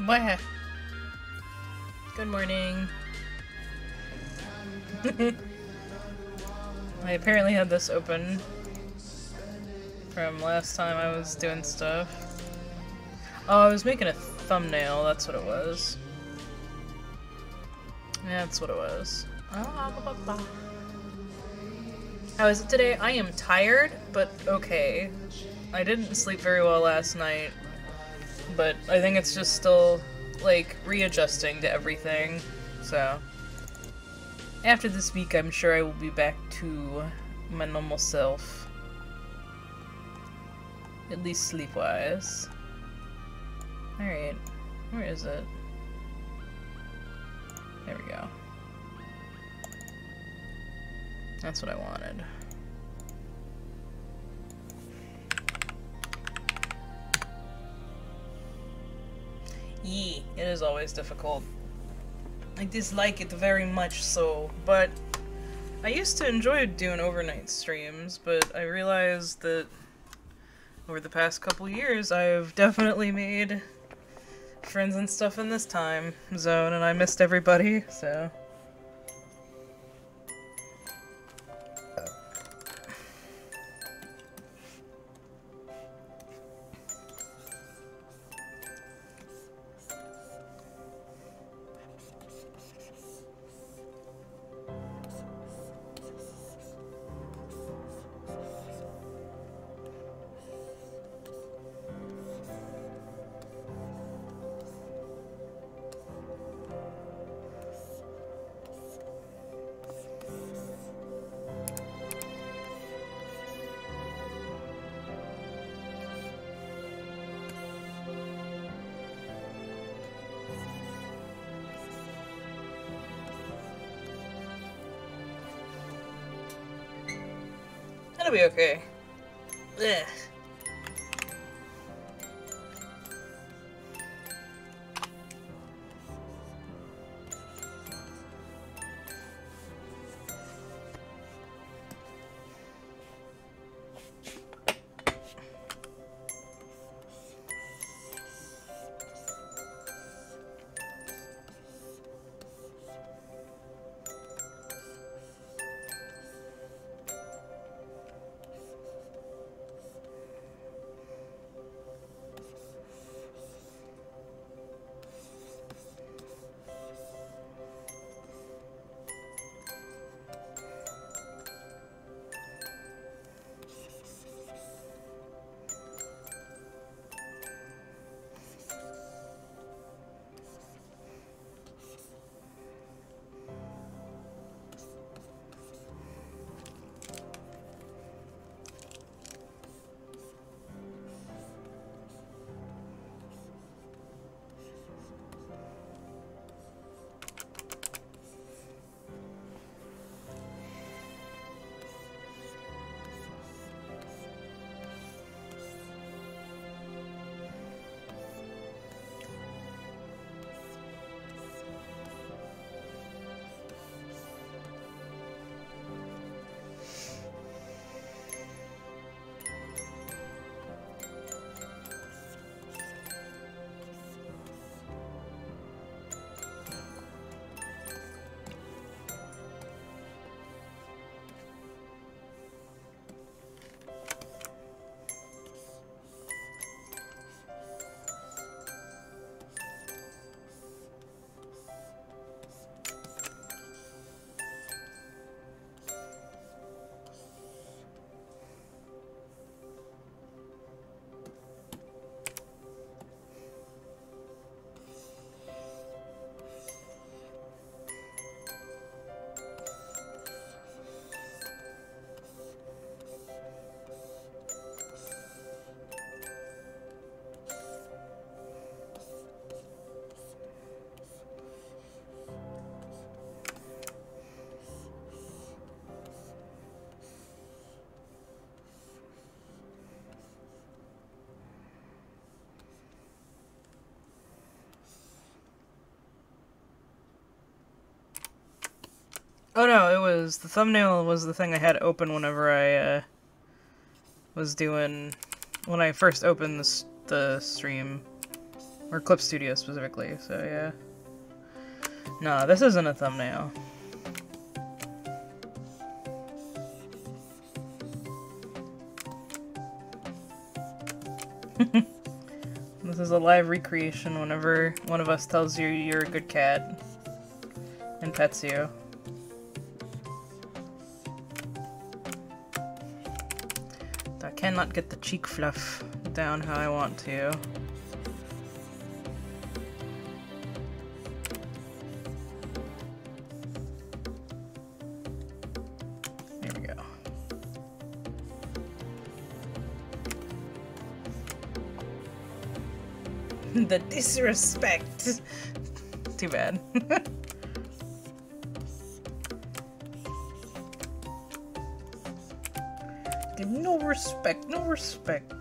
What? Good morning. I apparently had this open from last time I was doing stuff. Oh, I was making a thumbnail, that's what it was. Yeah, that's what it was. How is it today? I am tired, but okay. I didn't sleep very well last night, but I think it's just still, like, readjusting to everything, so. After this week, I'm sure I will be back to my normal self. At least sleep-wise. Alright, where is it? There we go. That's what I wanted. Yee, it is always difficult. I dislike it very much so, but I used to enjoy doing overnight streams, but I realized that over the past couple years I've definitely made friends and stuff in this time zone, and I missed everybody, so. It'll be okay. Ugh. Oh no, it was, the thumbnail was the thing I had open whenever I, was doing, when I first opened the stream. Or Clip Studio specifically, so yeah. No, this isn't a thumbnail. This is a live recreation whenever one of us tells you you're a good cat and pets you. I cannot get the cheek fluff down how I want to. There we go. The disrespect. Too bad. No respect, no respect.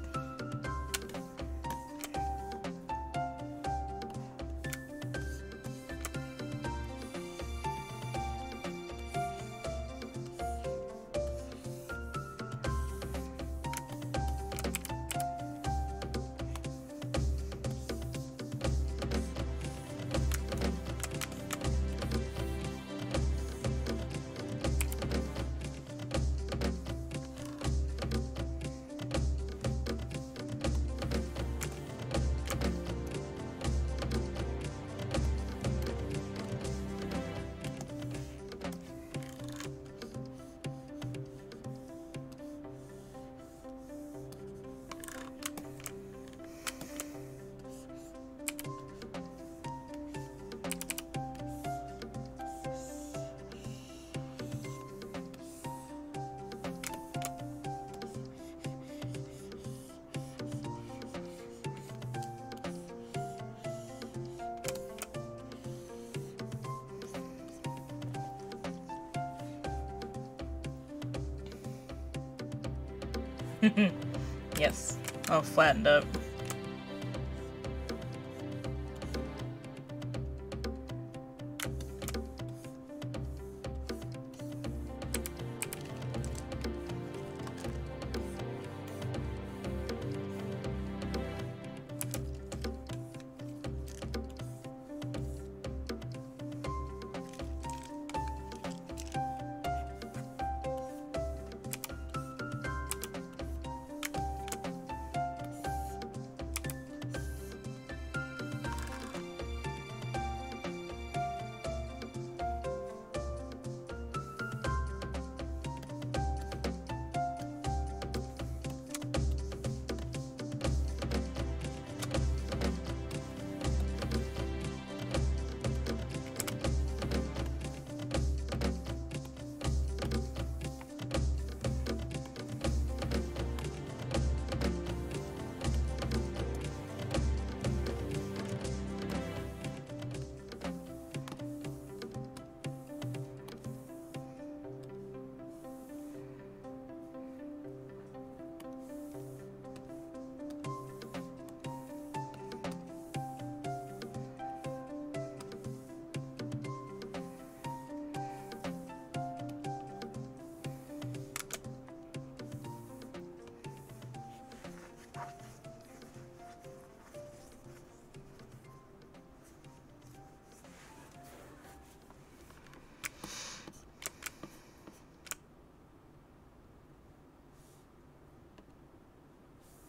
Yes. Oh, flattened up.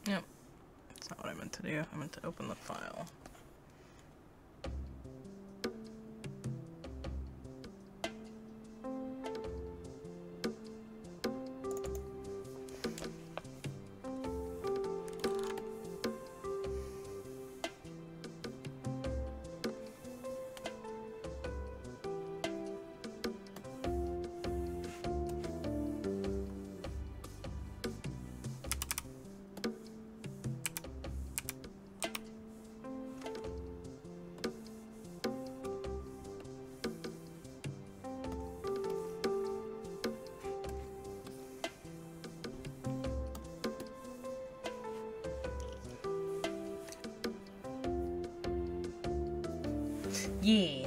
Yep. That's not what I meant to do. I meant to open the file. Yeah.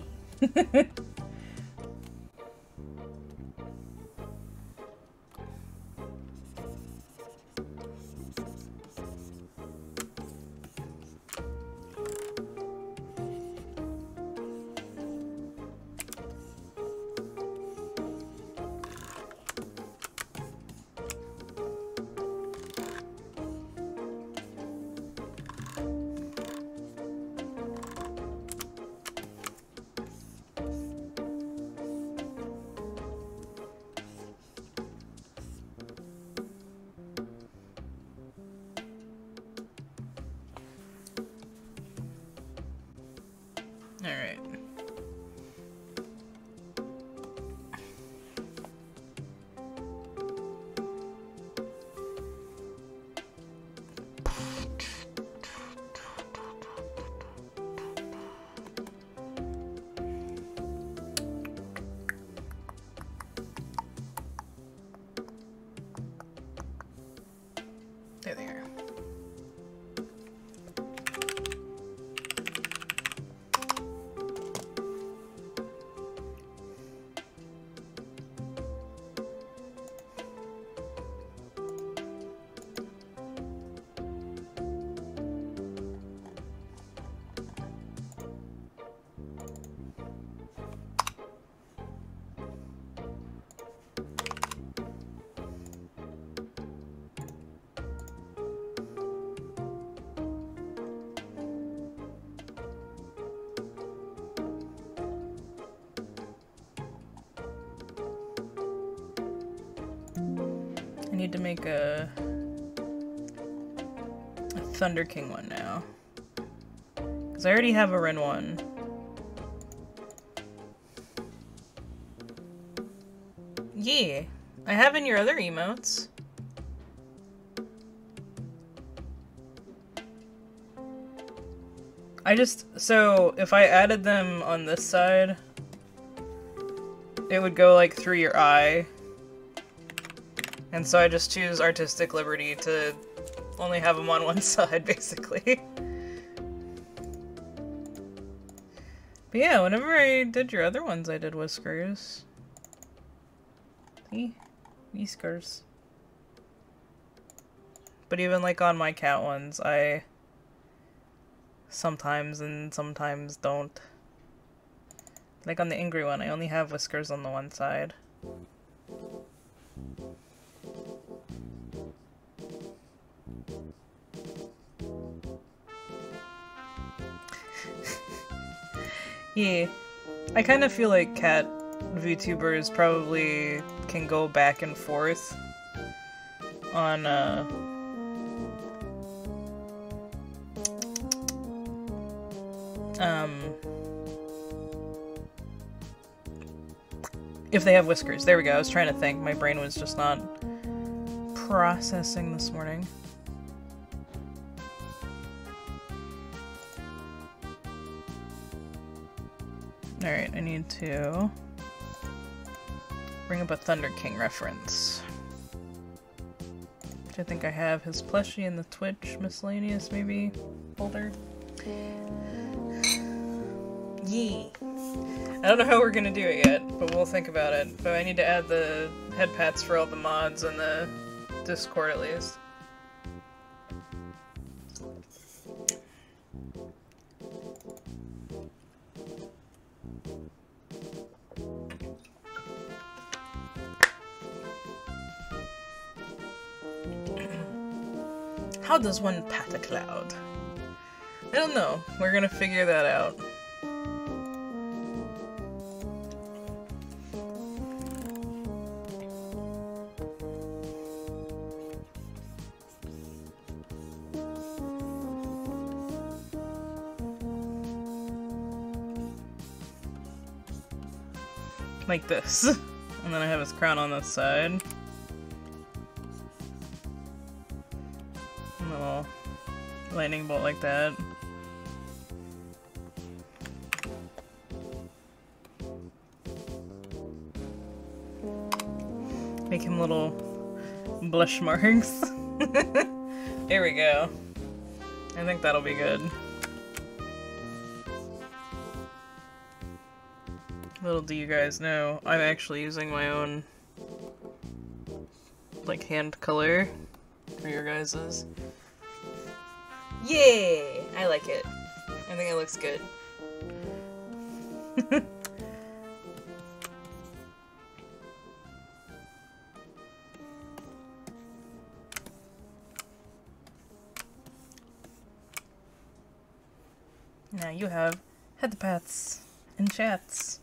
Alright. There they are. I need to make a Thunder King one now. Because I already have a Ren one. Yeah, I have in your other emotes. So if I added them on this side, it would go like through your eye. And so I just choose artistic liberty to only have them on one side, basically. But yeah, whenever I did your other ones, I did whiskers. See? Whiskers. But even like on my cat ones, I sometimes and sometimes don't. Like on the angry one, I only have whiskers on the one side. Yeah, I kind of feel like cat VTubers probably can go back and forth on, if they have whiskers. There we go, I was trying to think. My brain was just not processing this morning. Alright, I need to bring up a Thunder King reference. Which I think I have his plushie in the Twitch miscellaneous, maybe, folder. Yee! I don't know how we're gonna do it yet, but we'll think about it. But I need to add the head pats for all the mods in the Discord at least. How does one pat a cloud? I don't know. We're gonna figure that out. Like this. And then I have his crown on this side. A little lightning bolt like that. Make him little blush marks. There we go. I think that'll be good. Little do you guys know, I'm actually using my own, like, hand color for your guys's. Yeah! I like it. I think it looks good. Now you have head pats and chats.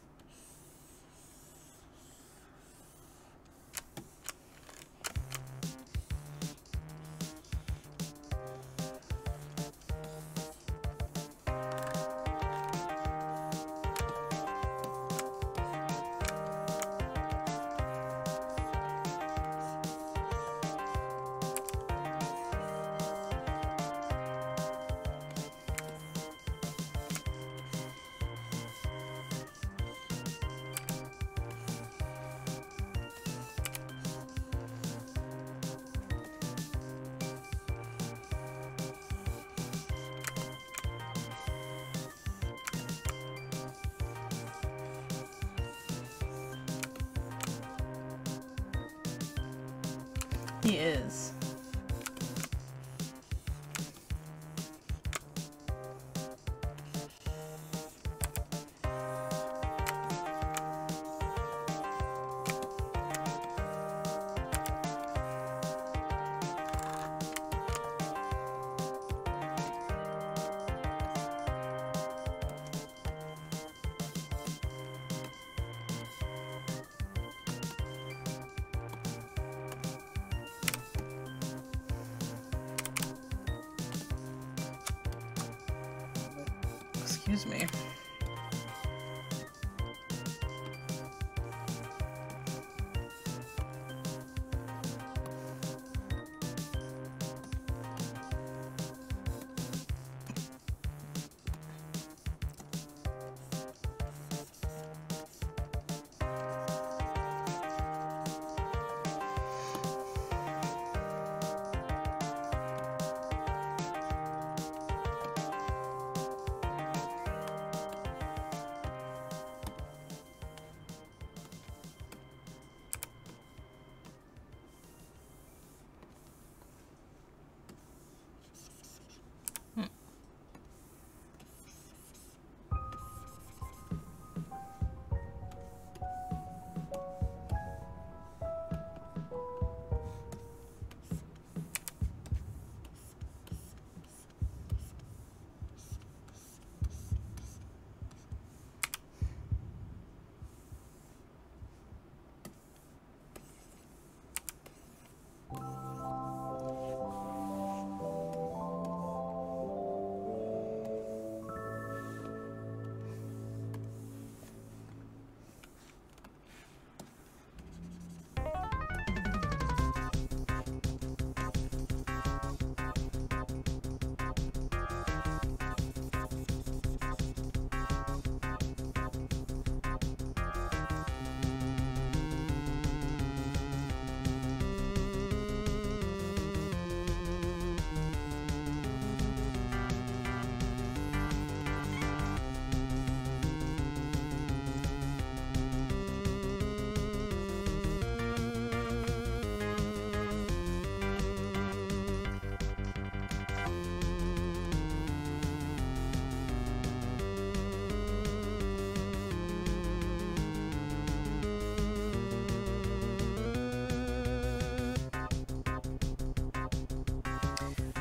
He is. Excuse me.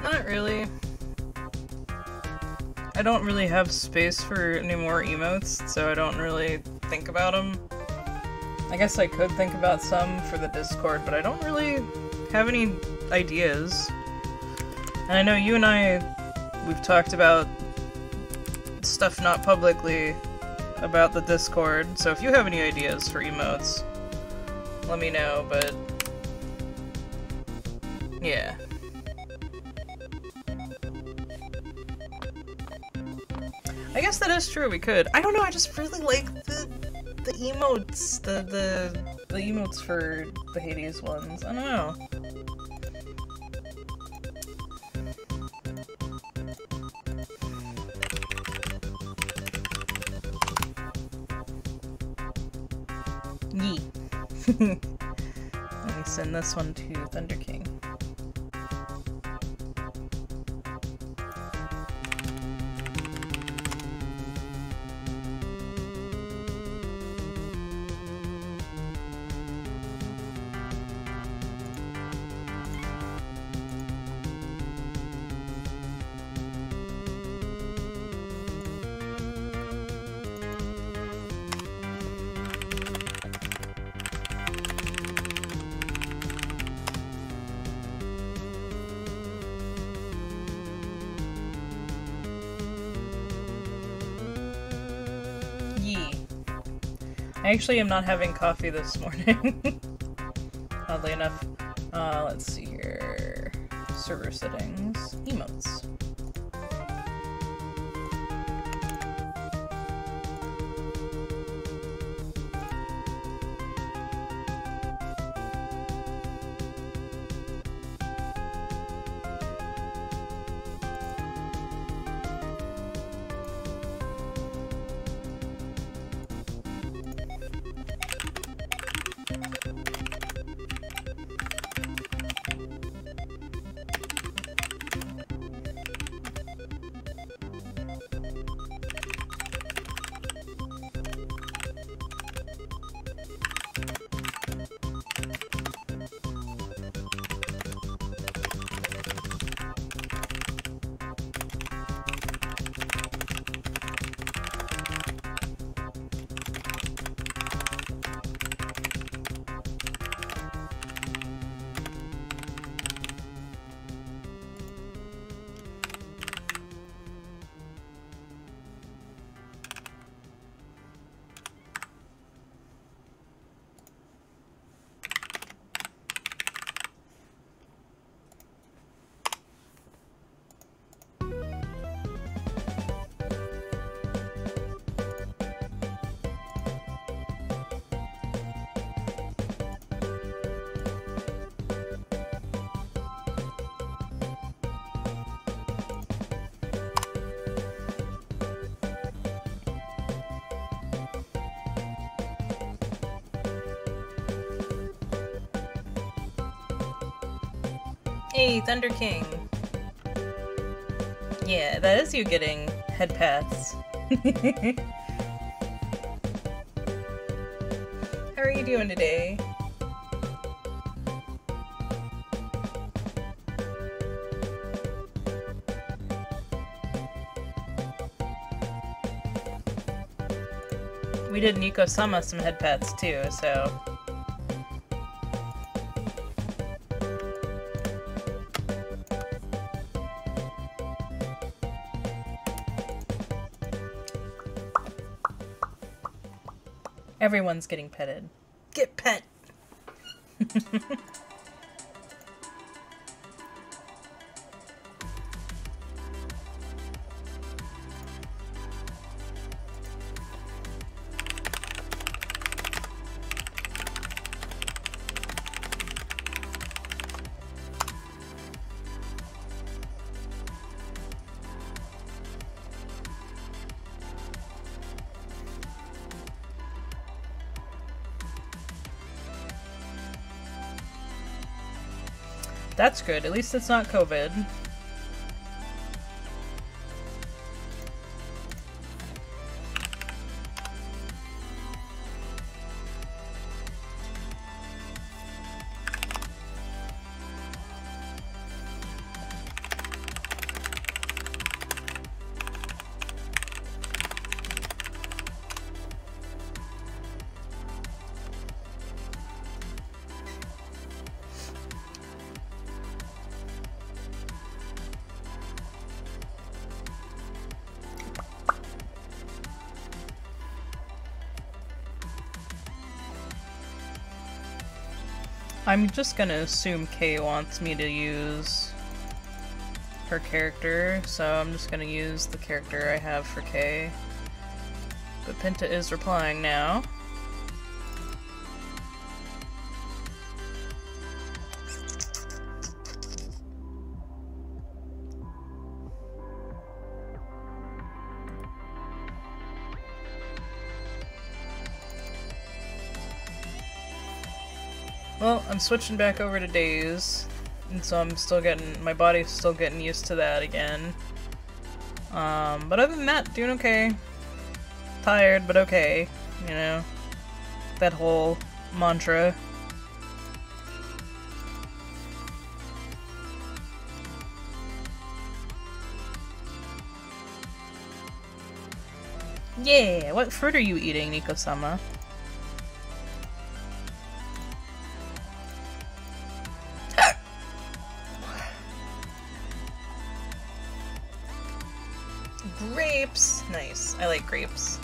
Not really. I don't really have space for any more emotes, so I don't really think about them. I guess I could think about some for the Discord, but I don't really have any ideas. And I know you and we've talked about stuff not publicly about the Discord, so if you have any ideas for emotes, let me know, but yeah. I guess that is true, we could. I don't know, I just really like the emotes, the emotes for the Hades ones. I don't know. Yee. Let me send this one to Thunder King. I actually am not having coffee this morning, oddly enough. Let's see here. Server settings. Emotes. Hey, Thunder King. Yeah, that is you getting head pats. How are you doing today? We did Nico-sama some head pats too, so... Everyone's getting petted. Get pet! That's good. At least it's not COVID. I'm just gonna assume Kay wants me to use her character, so I'm just gonna use the character I have for Kay. But Penta is replying now. Well, I'm switching back over to days, and so I'm still getting, my body's still getting used to that again. But other than that, doing okay. Tired, but okay, you know, that whole mantra. Yeah, what fruit are you eating, Nico-sama? Grapes! Nice. I like grapes.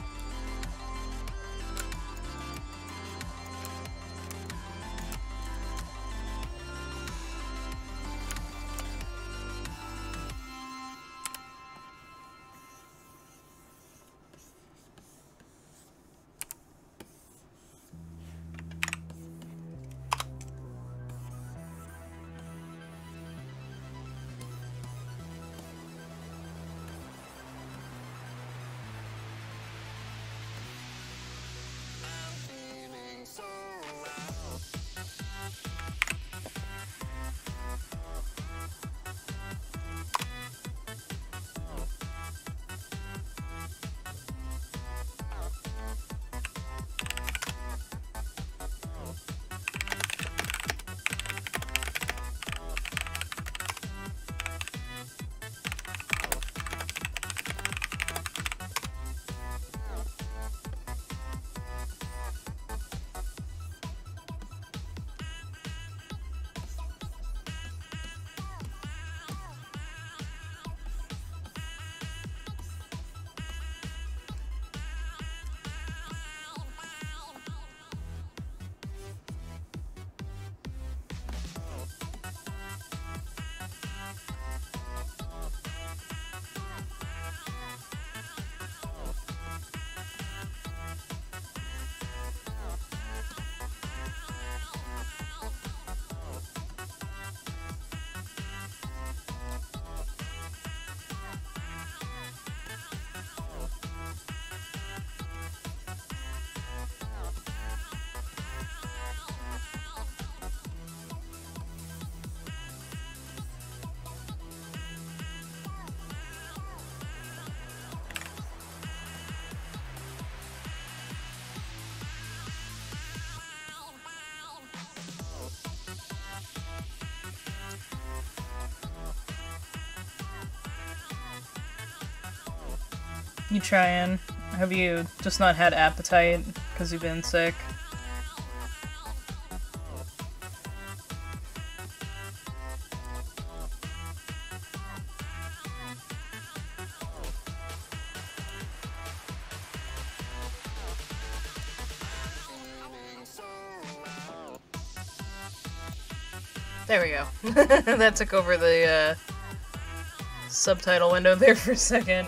You trying? Have you just not had appetite because you've been sick? There we go. That took over the subtitle window there for a second.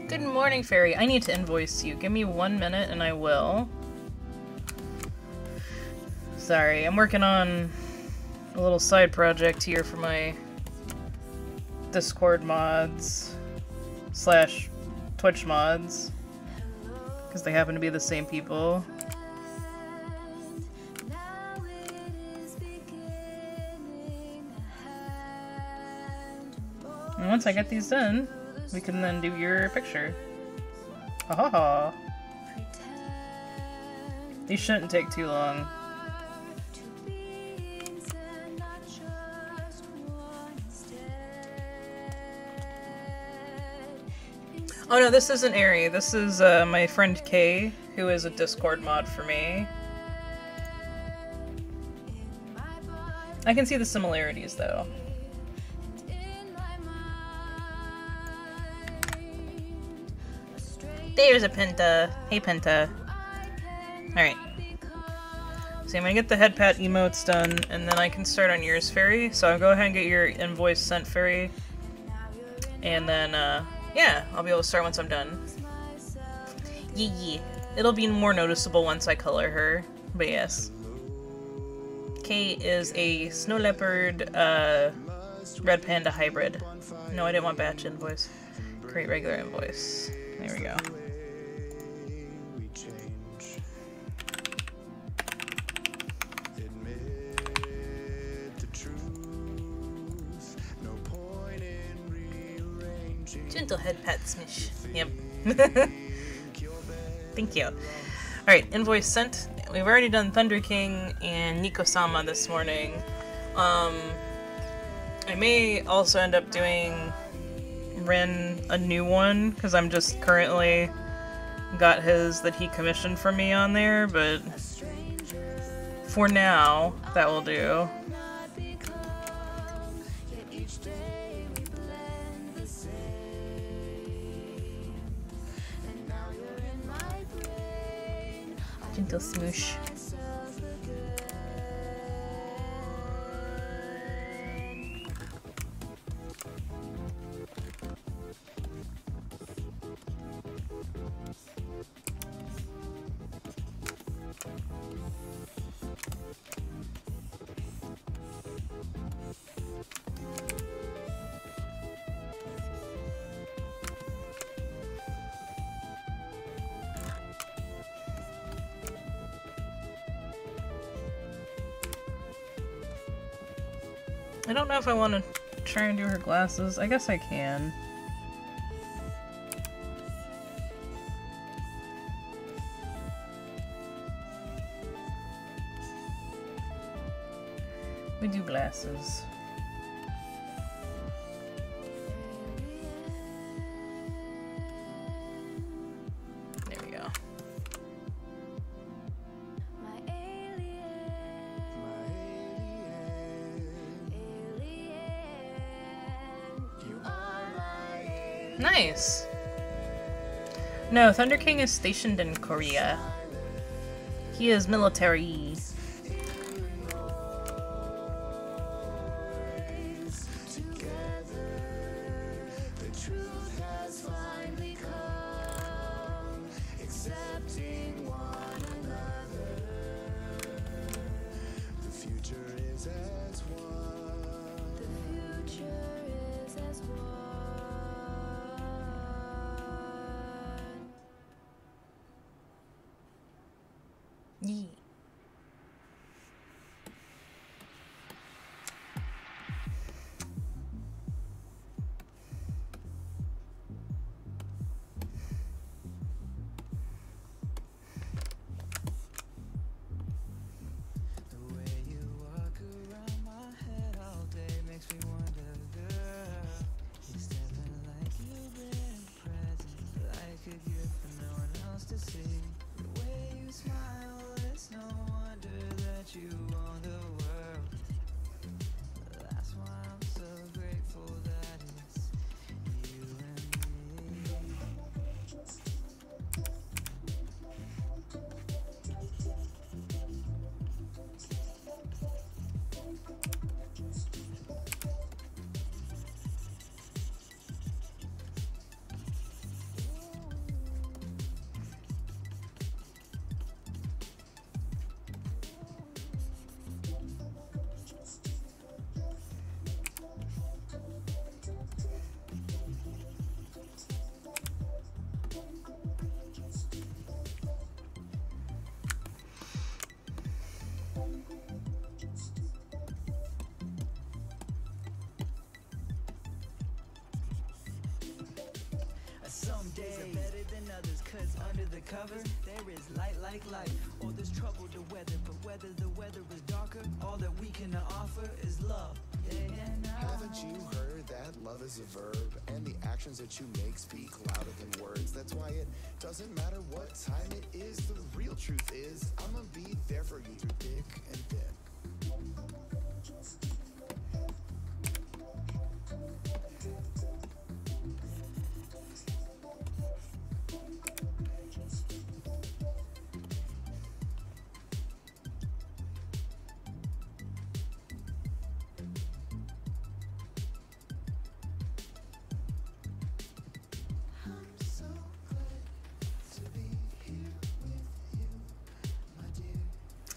Good morning, Fairy. I need to invoice you. Give me 1 minute and I will. Sorry, I'm working on a little side project here for my Discord mods / Twitch mods, because they happen to be the same people. And once I get these done, we can then do your picture. Ha ha ha. These shouldn't take too long. Oh no, this isn't Ari. This is my friend Kay, who is a Discord mod for me. I can see the similarities though. There's a Penta. Hey Penta. Alright. So I'm gonna get the head pat emotes done, and then I can start on yours, Fairy. So I'll go ahead and get your invoice sent, Fairy. And then, yeah, I'll be able to start once I'm done. Yee. It'll be more noticeable once I color her, but yes. Kay is a snow leopard, red panda hybrid. No, I didn't want batch invoice. Create regular invoice. There we go. Gentle head pat smish. Yep. Thank you. Alright, invoice sent. We've already done Thunder King and Nico-sama this morning. I may also end up doing Rin a new one, because I'm just currently got his that he commissioned for me on there, but for now, that will do. Gentle smoosh. I don't know if I want to try and do her glasses. I guess I can. We do glasses. There we go. Nice. No, Thunder King is stationed in Korea. He is military. Yeah. Some days are better than others, cause under the covers there is light like life. Or there's trouble to weather, but whether the weather is darker, all that we can offer is love. Haven't you heard that love is a verb, and the actions that you make speak louder than words? That's why it doesn't matter what time it is. The real truth is I'ma be there for you through thick and thin.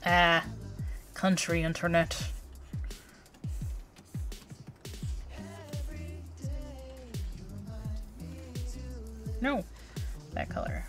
Ah, country internet. No, that color.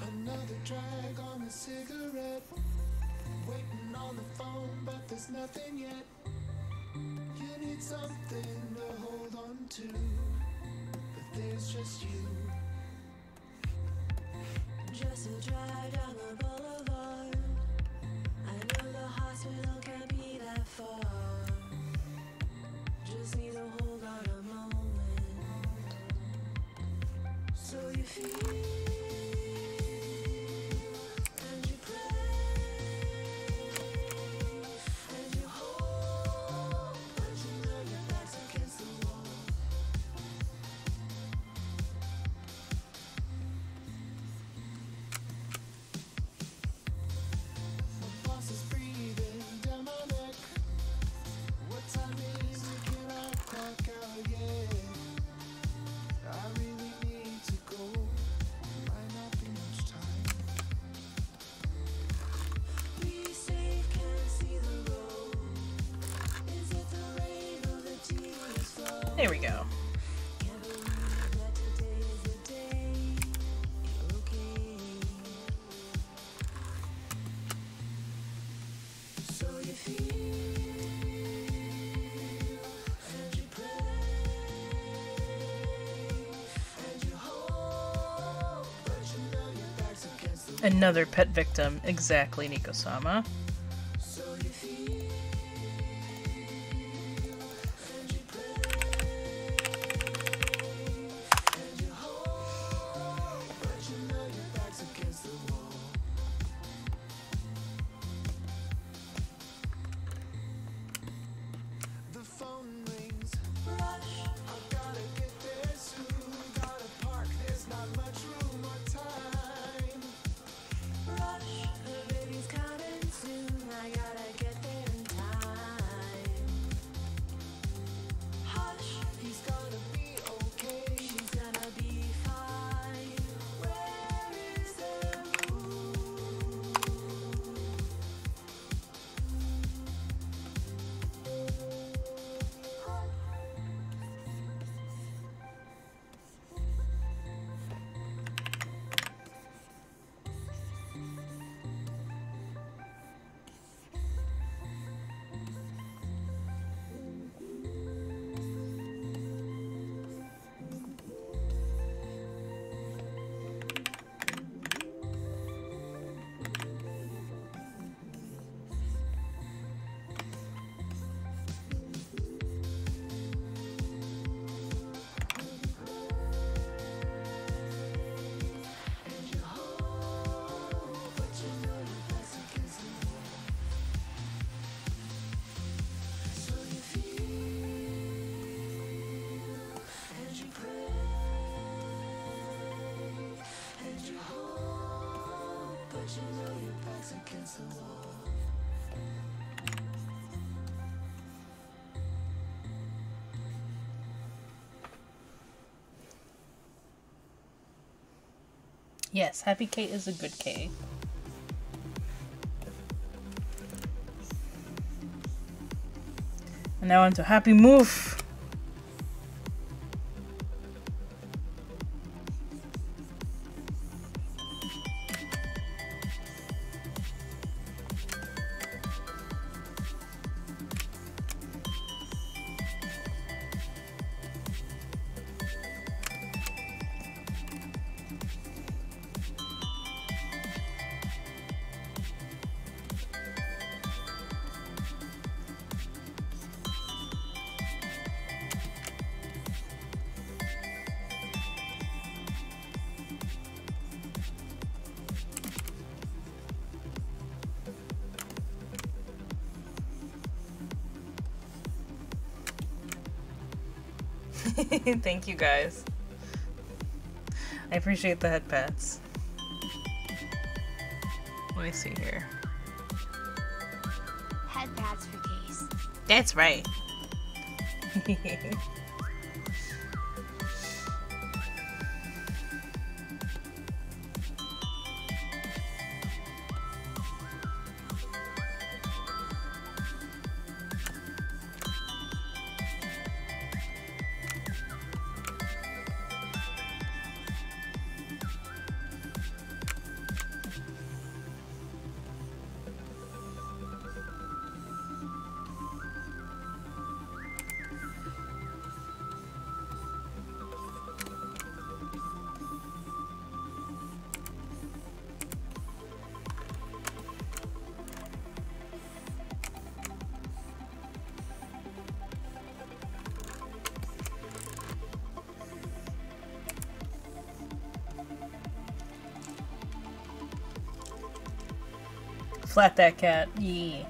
Another drag on a cigarette, waiting on the phone, but there's nothing yet. You need something to hold on to, but there's just you. Just a drive down the boulevard. I know the hospital can't be that far. Just need to hold on a moment. So you feel and you pray and you hope, but you know your back's against the wall. There we go. Another pet victim. Exactly, Nico-sama. Yes, Happy K is a good K. And now on to Happy Move. Thank you guys. I appreciate the head pats. Let me see here. Head pats for Case. That's right. Flat that cat. Yeah.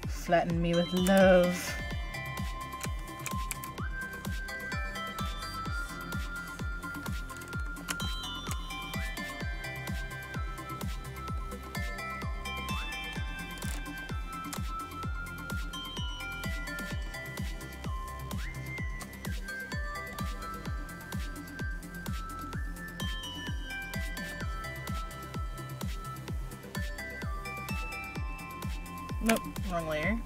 Flatten me with love. Nope, wrong layer.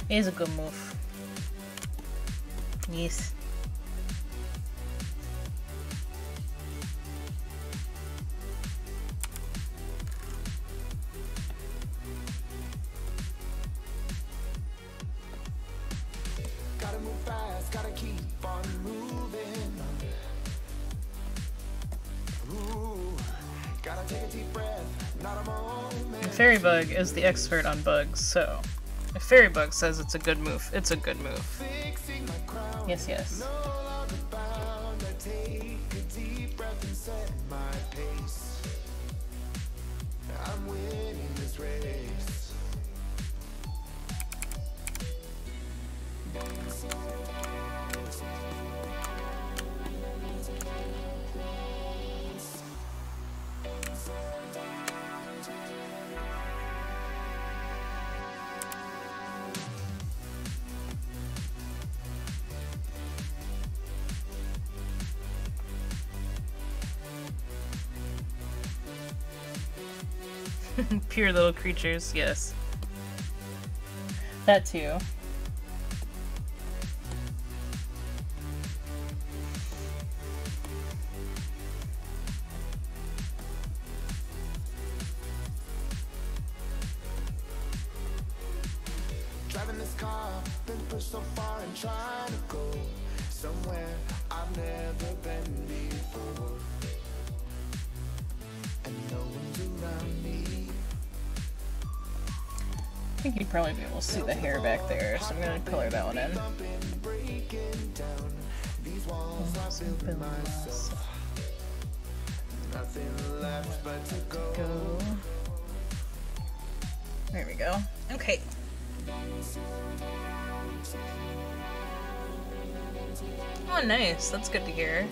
It is a good move. Yes. Gotta move fast, gotta keep on moving. Ooh, gotta take a deep breath, not a moment. Fairy Bug is the expert on bugs, so if Fairy Bug says it's a good move, it's a good move. Fixing my crown, Yes, yes. no longer bound. I take a deep breath and set my pace. I'm winning this race. Pure little creatures, yes. That too. Driving this car, been pushed so far and trying to go somewhere I've never been before. And no one's around me. I think you'd probably be able to see the hair back there, so I'm gonna color that one in. Breaking down these walls I built myself. Nothing left but to go. There we go. Okay. Oh, nice. That's good to hear.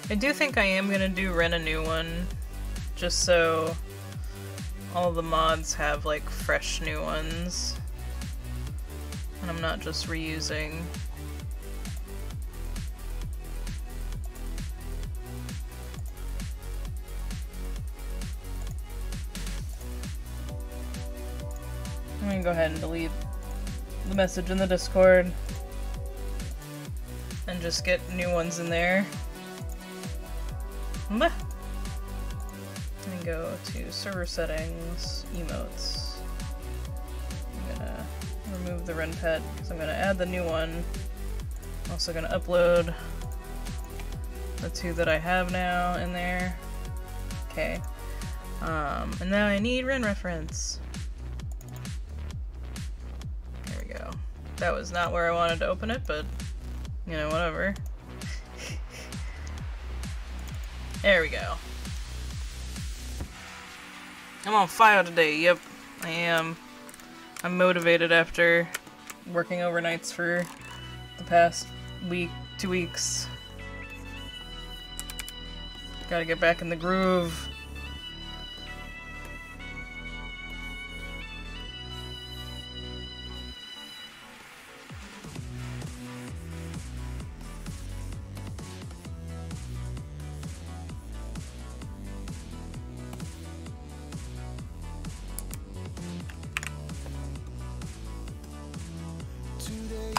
I do think I am gonna rent a new one, just so all the mods have like fresh new ones, and I'm not just reusing. I'm gonna go ahead and delete the message in the Discord and just get new ones in there. And go to server settings, emotes. I'm gonna remove the run pet because I'm gonna add the new one. I'm also gonna upload the two that I have now in there. Okay. And now I need run reference. There we go. That was not where I wanted to open it, but you know, whatever. There we go. I'm on fire today, yep, I am. I'm motivated after working overnights for the past week, 2 weeks. Gotta get back in the groove. Today,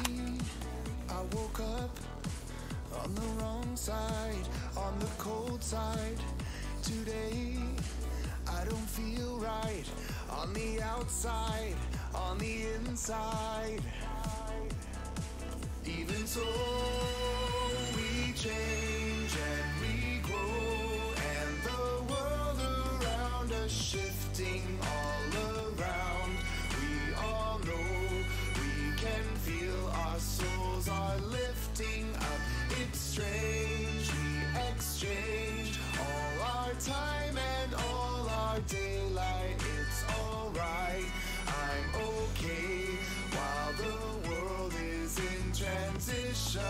I woke up on the wrong side, on the cold side. Today, I don't feel right on the outside, on the inside. Even so, we change and we grow, and the world around us shifting all around. We all know we can feel our souls are lifting up. It's strange, we exchange all our time and all our daylight. It's alright, I'm okay, while the world is in transition.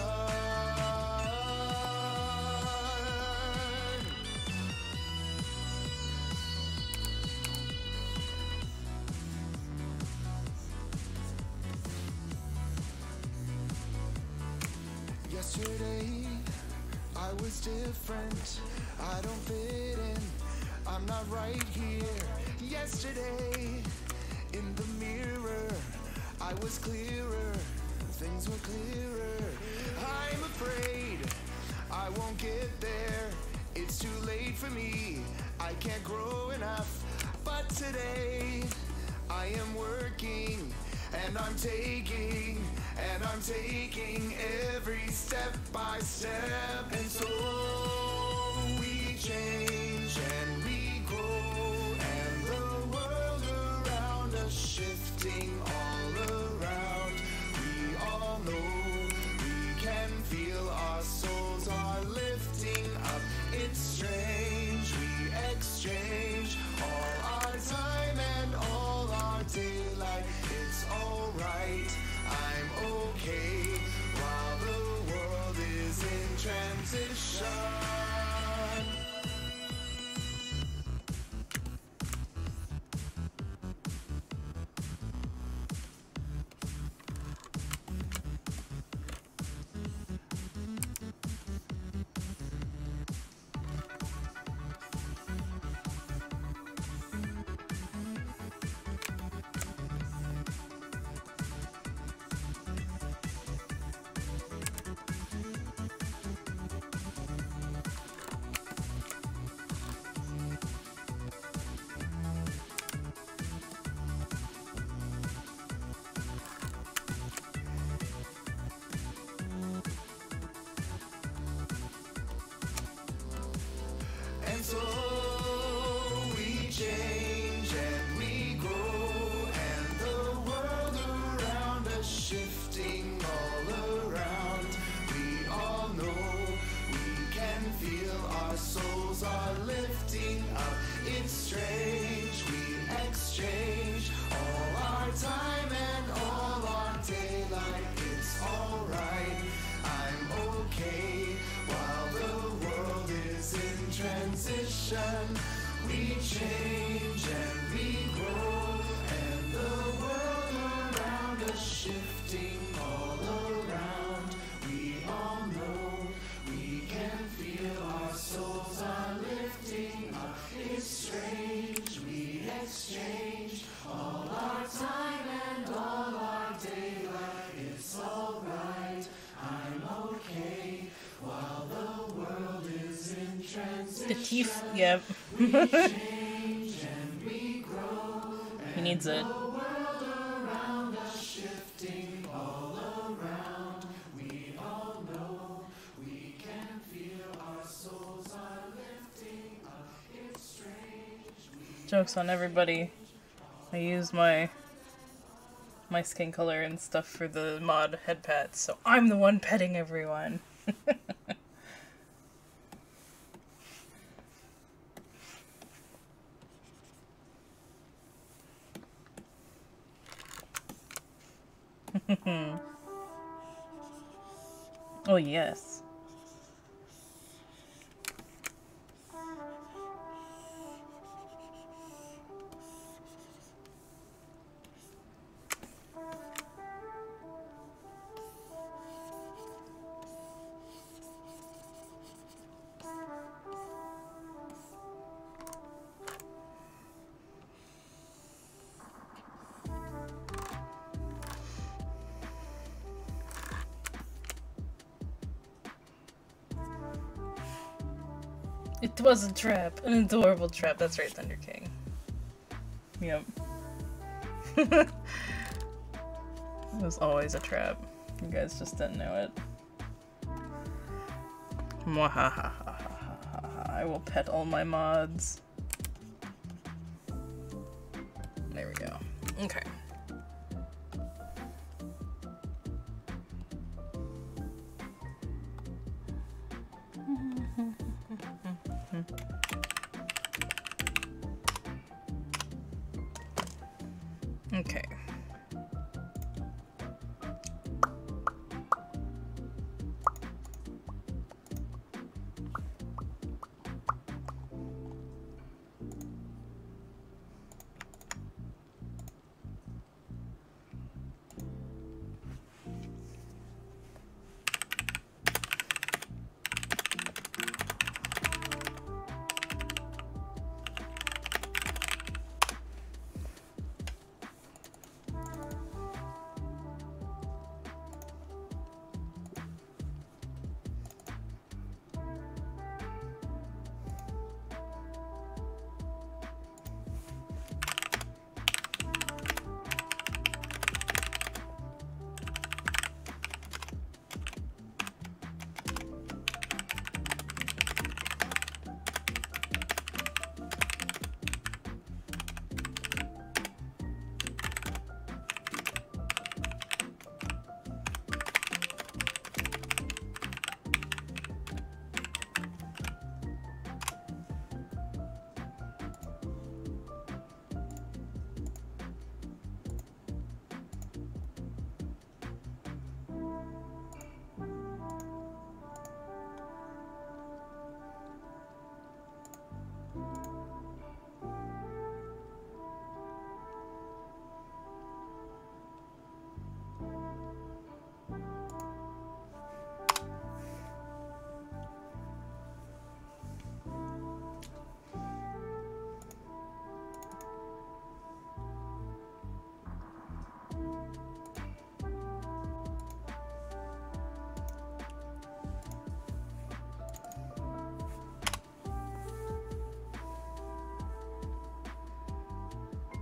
Yesterday, I was different. I don't fit in. I'm not right here. Yesterday, in the mirror, I was clearer. Things were clearer. I'm afraid I won't get there. It's too late for me. I can't grow enough. But today, I am working and I'm taking every step by step. And so we change and we grow, and the world around us shifting all around. We all know we can feel our souls are lifting up. It's strange, we exchange all our time and all our daylight. It's alright, I'm okay, while the world is in transition. And so we change and we grow, and the world around us shifting all around. We all know we can feel our souls are lifting up. It's strange, we exchange all our time and all our daylight. It's alright, I'm okay, while the world is in transition. We change and we grow, and the world around us shifting all around. We all know we can feel our souls are lifting up. It's strange, we exchange all our time and all our daylight. It's alright, I'm okay, while the world is in transition. The teeth, yep. We change and we grow, He needs it. the world around us shifting all around. We all know we can feel our souls are lifting up. It's strange. Joke's on everybody. I used my skin color and stuff for the mod head pats, so I'm the one petting everyone. Oh yes. It was a trap. An adorable trap. That's right, Thunder King. Yep. It was always a trap. You guys just didn't know it. Mwahahaha. I will pet all my mods. There we go. Okay. Okay.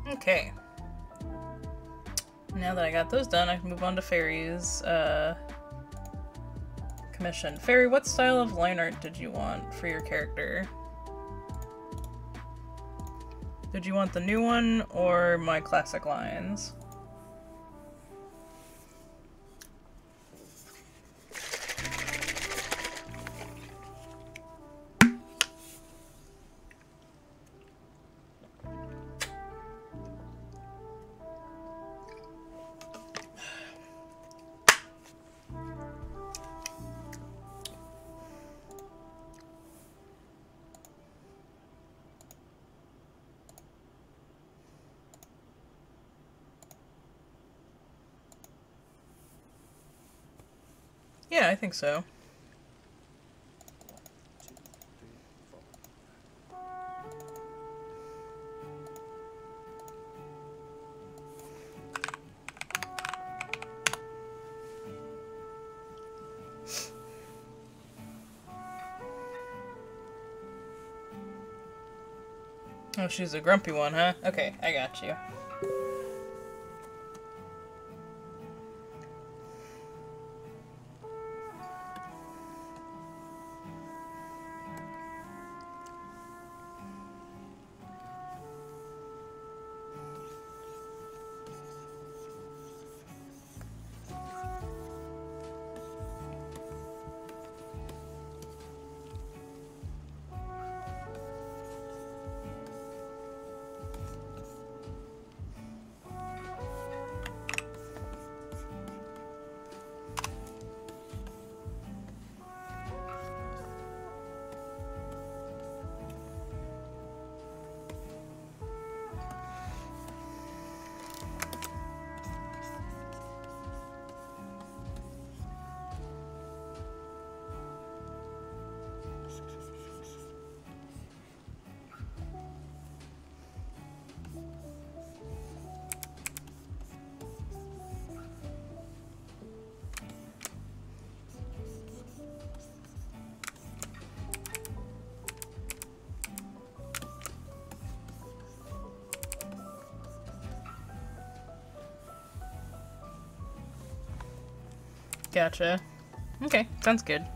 Okay. Now that I got those done, I can move on to Fairy's commission. Fairy, what style of line art did you want for your character? Did you want the new one or my classic lines? Yeah, I think so. Oh, she's a grumpy one, huh? Okay, I got you. Gotcha. Okay, sounds good.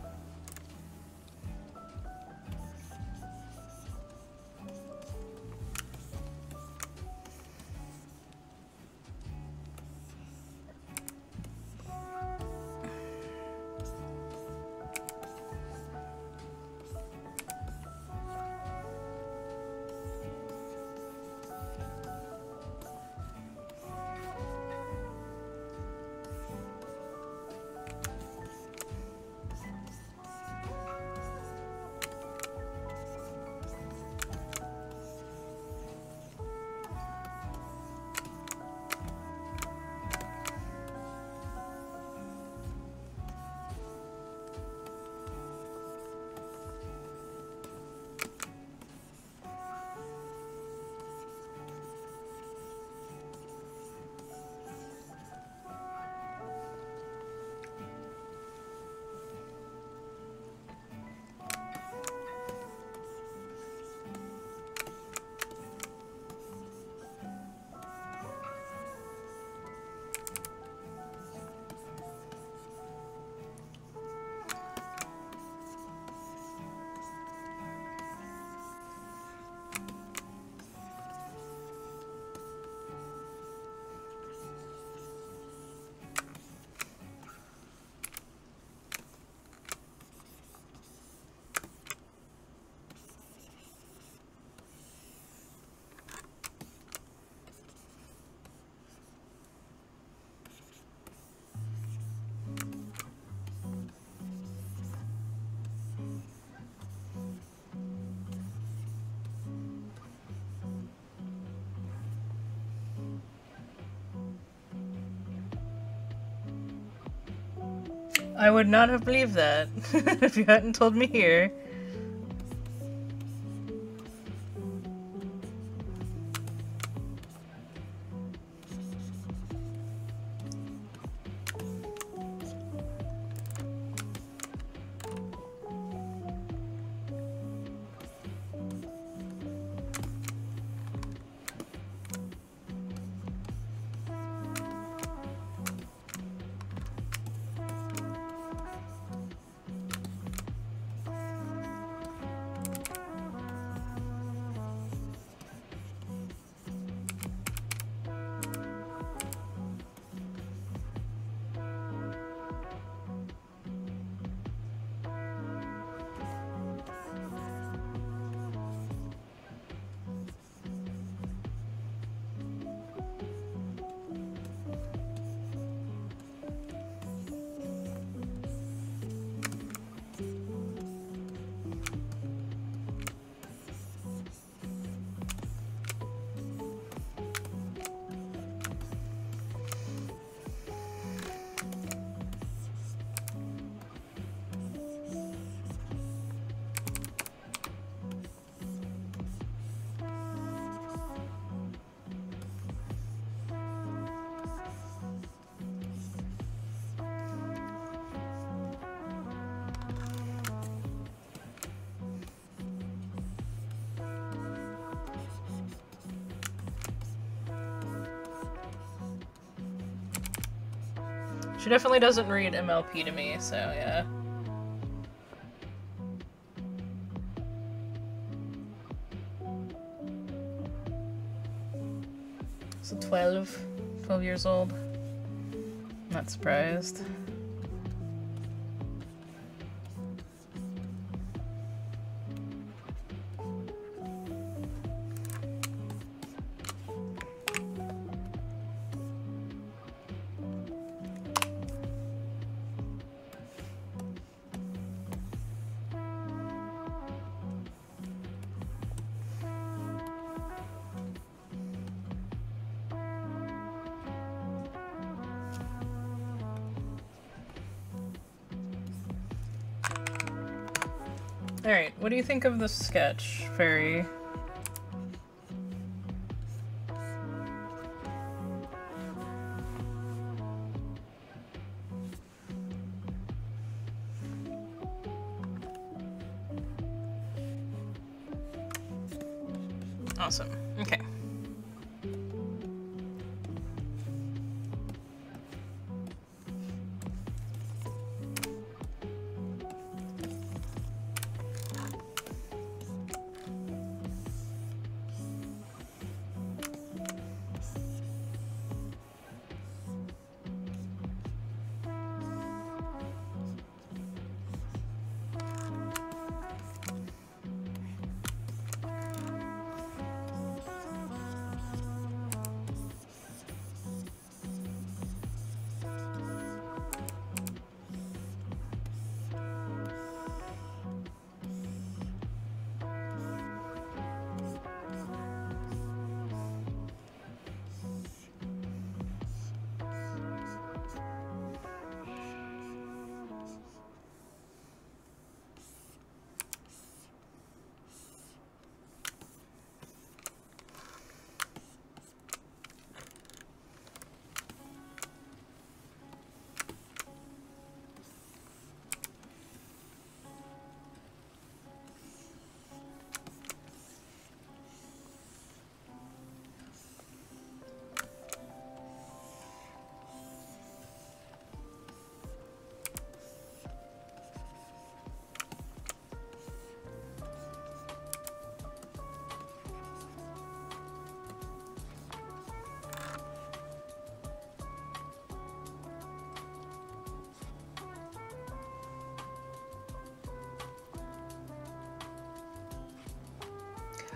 I would not have believed that if you hadn't told me here. She definitely doesn't read MLP to me, so yeah. So 12 years old. Not surprised. Alright, what do you think of the sketch, Fairy? Awesome. Okay.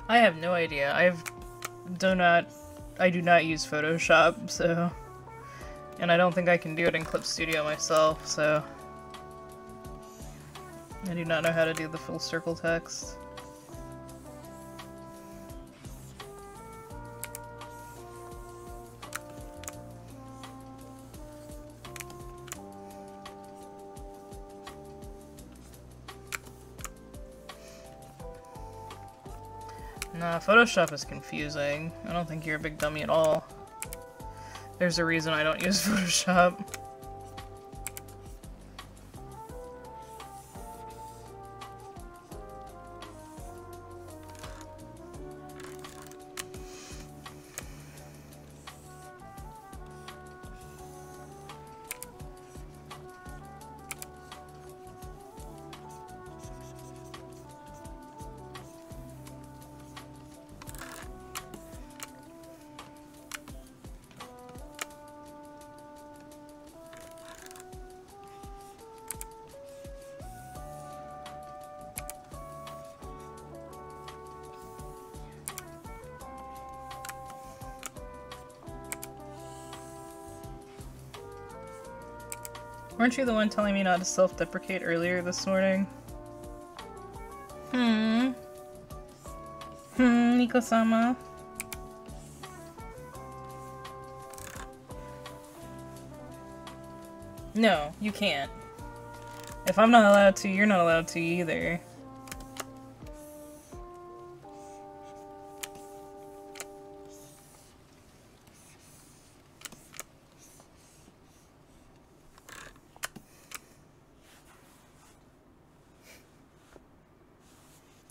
I have no idea. I do not use Photoshop, so... And I don't think I can do it in Clip Studio myself, so... I do not know how to do the full circle text. Nah, Photoshop is confusing. I don't think you're a big dummy at all. There's a reason I don't use Photoshop. Weren't you the one telling me not to self-deprecate earlier this morning? Miko-sama? No, you can't. If I'm not allowed to, you're not allowed to either.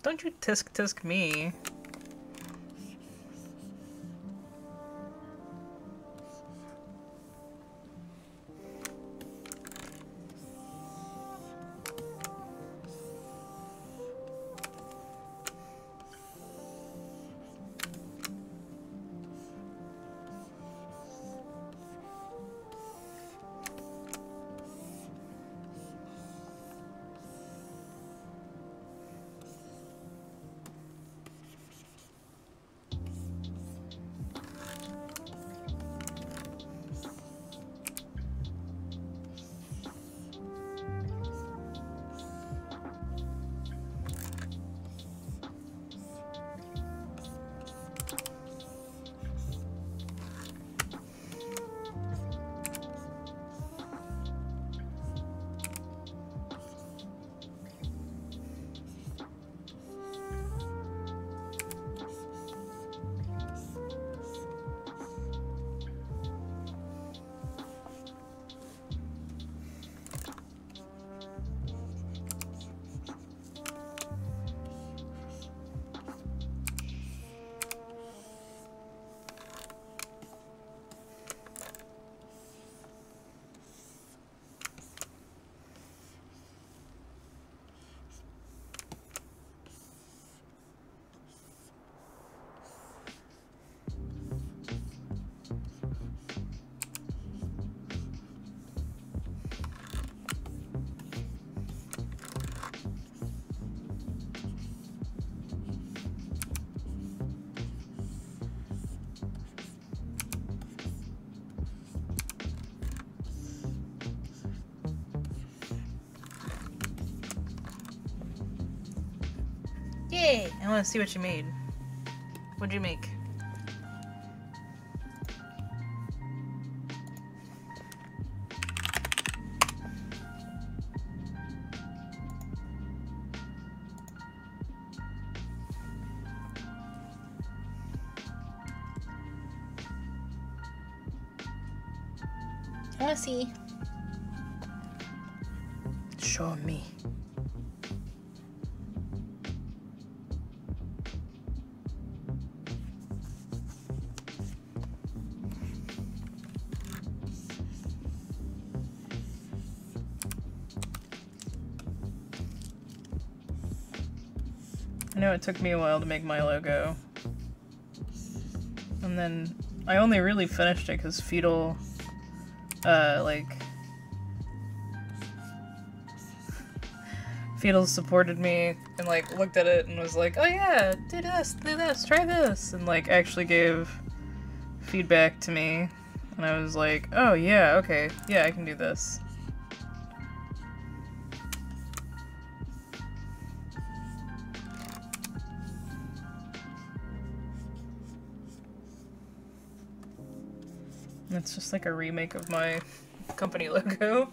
Don't you tisk me. Yay! I want to see what you made. What'd you make? I want to see. Show me. I know it took me a while to make my logo. And then I only really finished it because Feudal, like... Fiedel supported me and like looked at it and was like, oh yeah, do this, try this, and like actually gave feedback to me, and I was like, oh yeah, okay, yeah, I can do this. It's just like a remake of my company logo.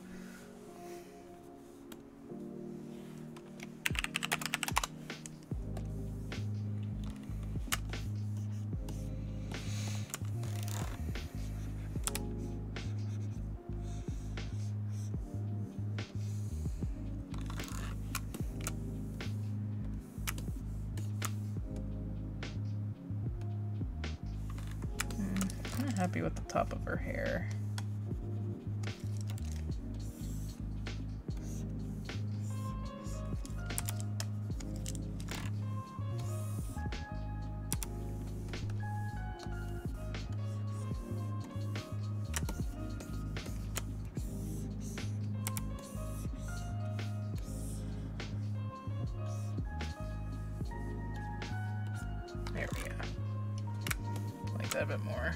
I'm not happy with the top of her hair. There we go. Like that a bit more.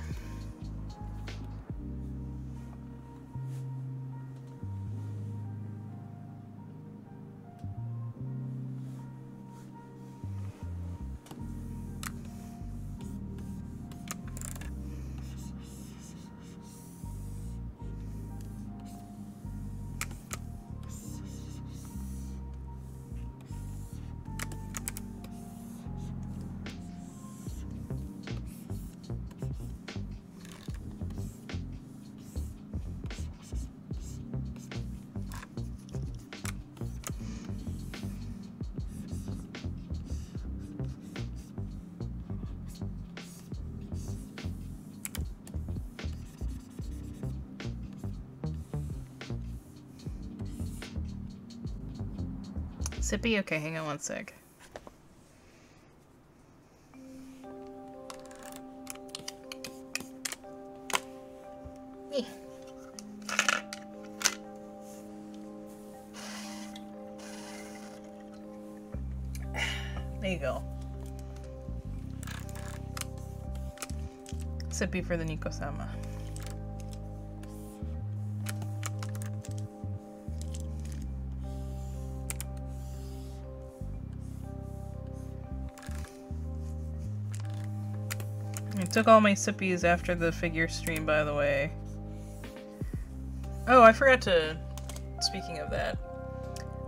Sippy? Okay, hang on one sec. There you go. Sippy for the Nico-sama. I took all my sippies after the figure stream, by the way. Oh, I forgot to... Speaking of that,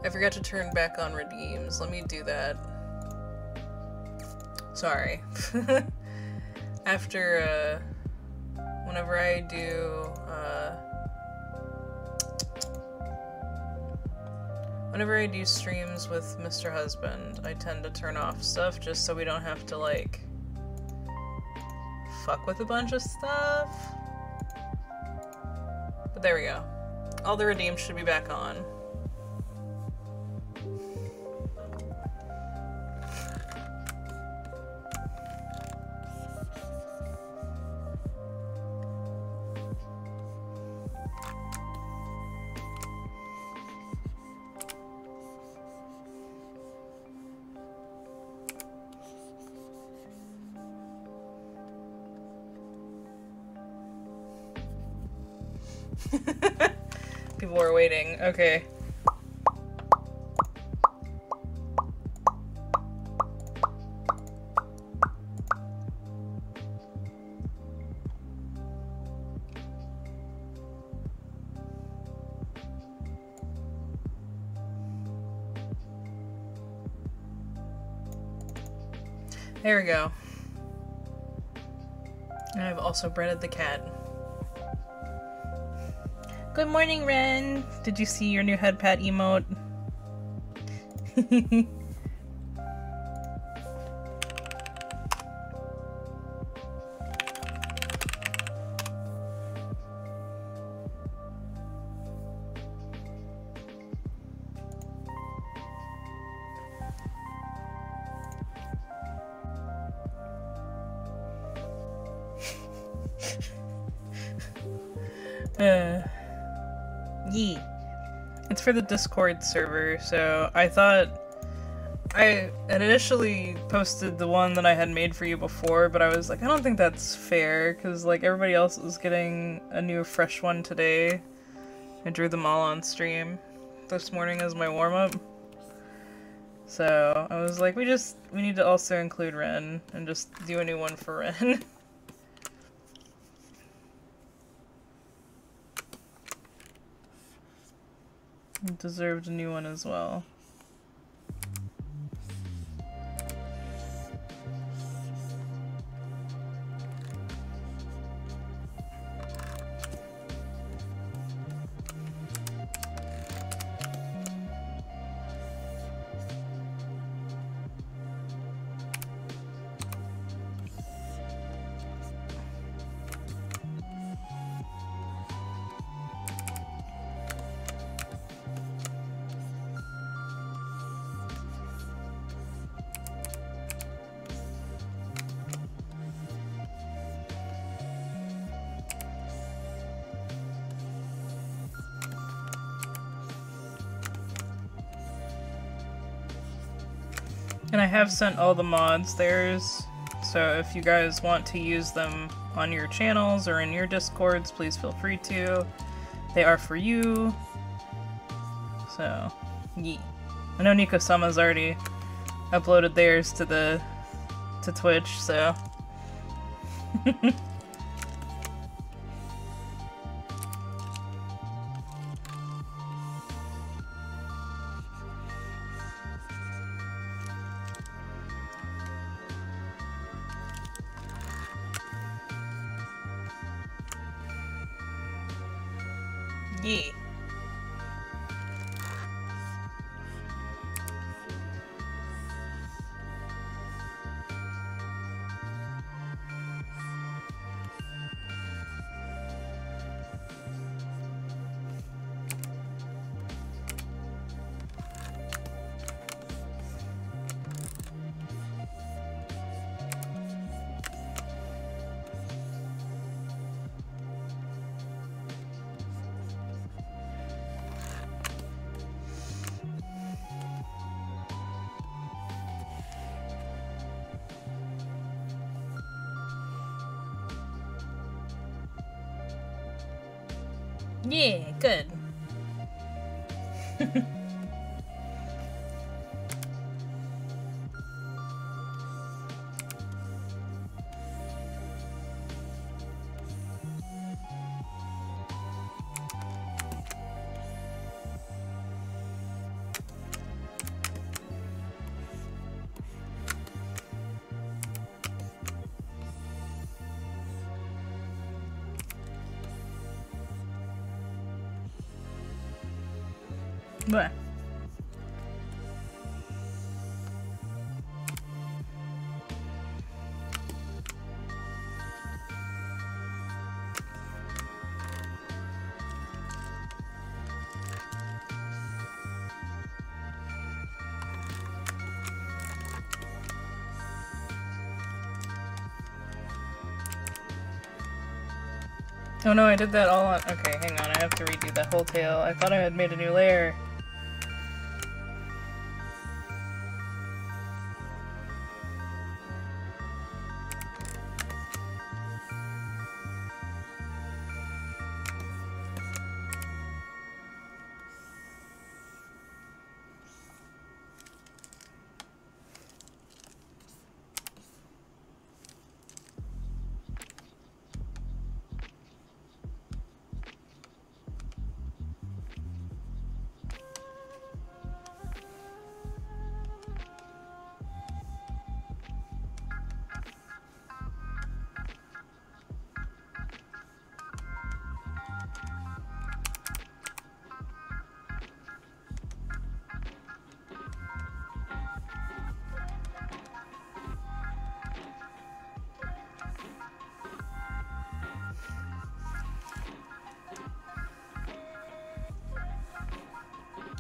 I forgot to turn back on redeems. Let me do that. Sorry. After, whenever I do, whenever I do streams with Mr. Husband, I tend to turn off stuff just so we don't have to, like, fuck with a bunch of stuff. But there we go. All the redeems should be back on. People are waiting. Okay. There we go. And I've also breaded the cat. Good morning, Ren! Did you see your new head pat emote? It's for the Discord server, so I thought I had initially posted the one that I had made for you before, but I was like, I don't think that's fair, because like everybody else was getting a new fresh one today. I drew them all on stream this morning as my warm-up. So I was like, we need to also include Ren and just do a new one for Ren. Deserved a new one as well. And I have sent all the mods theirs, so if you guys want to use them on your channels or in your Discords, please feel free to. They are for you. So, yeah. I know Nico-sama's already uploaded theirs to Twitch, so. Yeah. Yeah, good. What? Oh no, I did that all on— okay, hang on, I have to redo that whole tail. I thought I had made a new layer.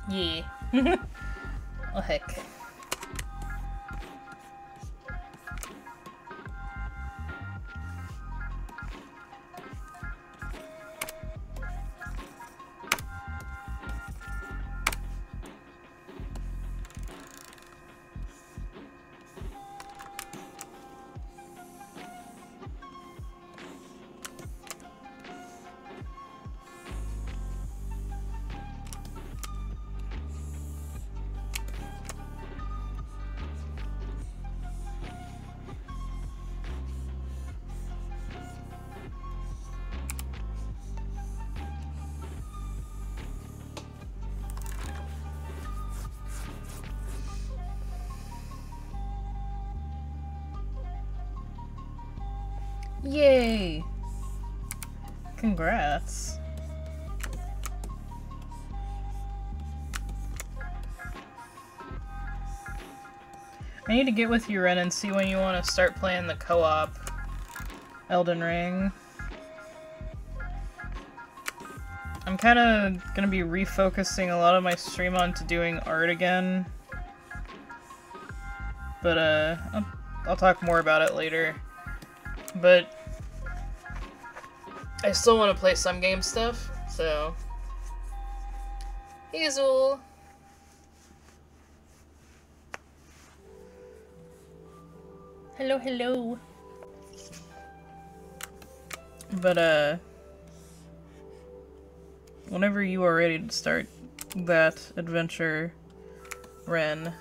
Yeah. Oh heck. Yay! Congrats. I need to get with you, Ren, and see when you want to start playing the co-op Elden Ring. I'm kind of gonna be refocusing a lot of my stream onto doing art again. But, I'll talk more about it later. But I still want to play some game stuff, so... Hazel! Hello, hello! But, whenever you are ready to start that adventure, Ren...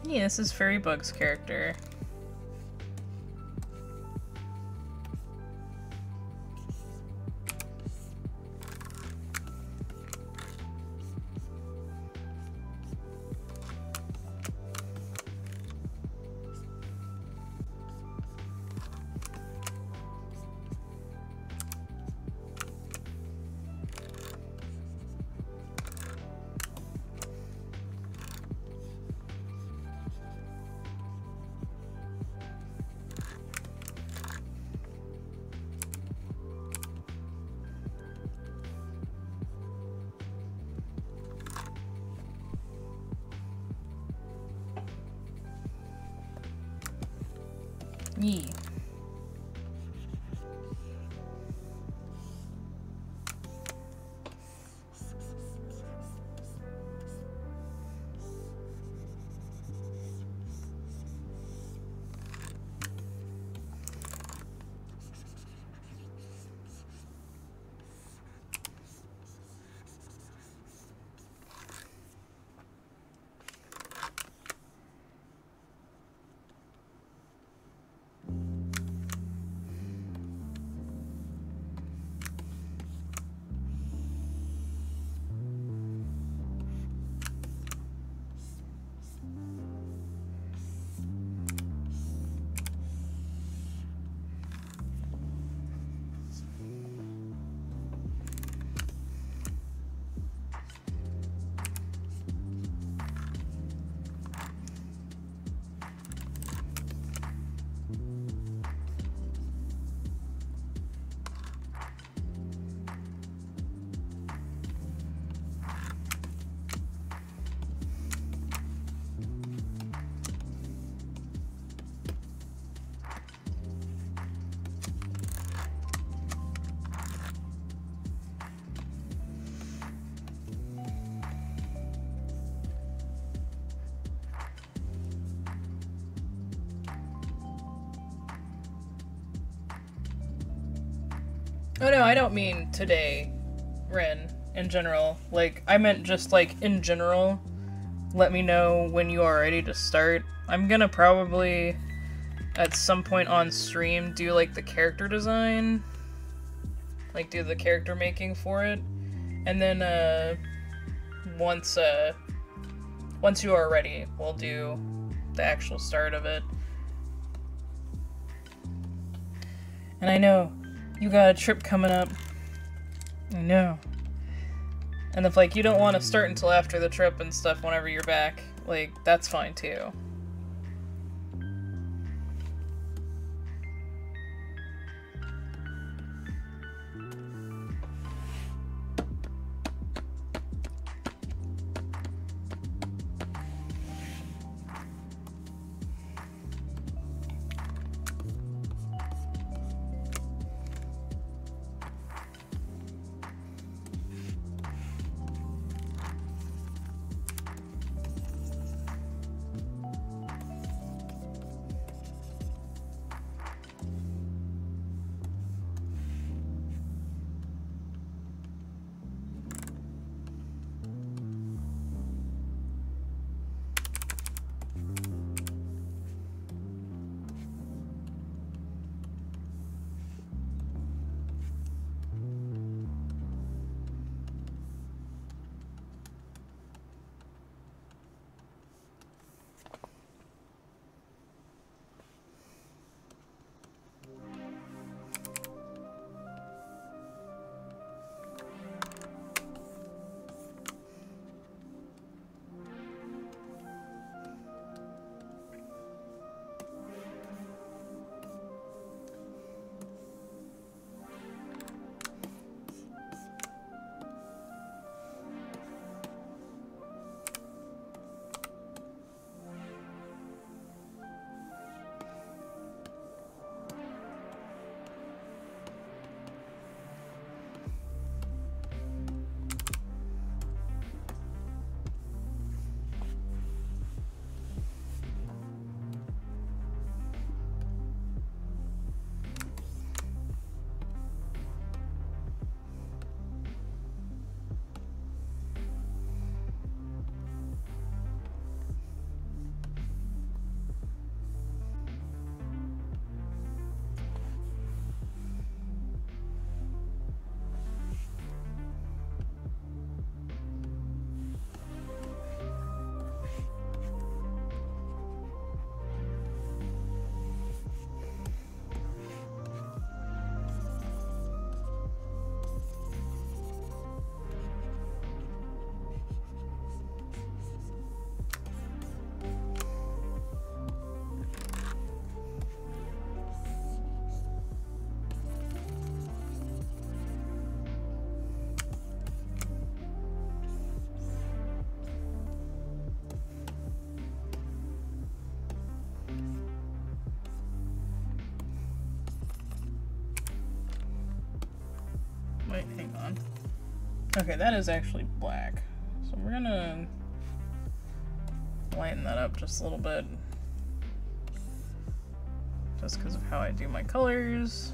Yeah, this is Fairybug's character. Yee. Oh no, I don't mean today, Ren, in general. Like, I meant just, like, in general. let me know when you are ready to start. I'm gonna probably, at some point on stream, do like the character design. Like do the character making for it. And then once you are ready, we'll do the actual start of it. And I know, you got a trip coming up. I know. And if, like, you don't want to start until after the trip and stuff whenever you're back, like, that's fine too. Wait, hang on. Okay, that is actually black. So we're gonna lighten that up just a little bit. Just because of how I do my colors.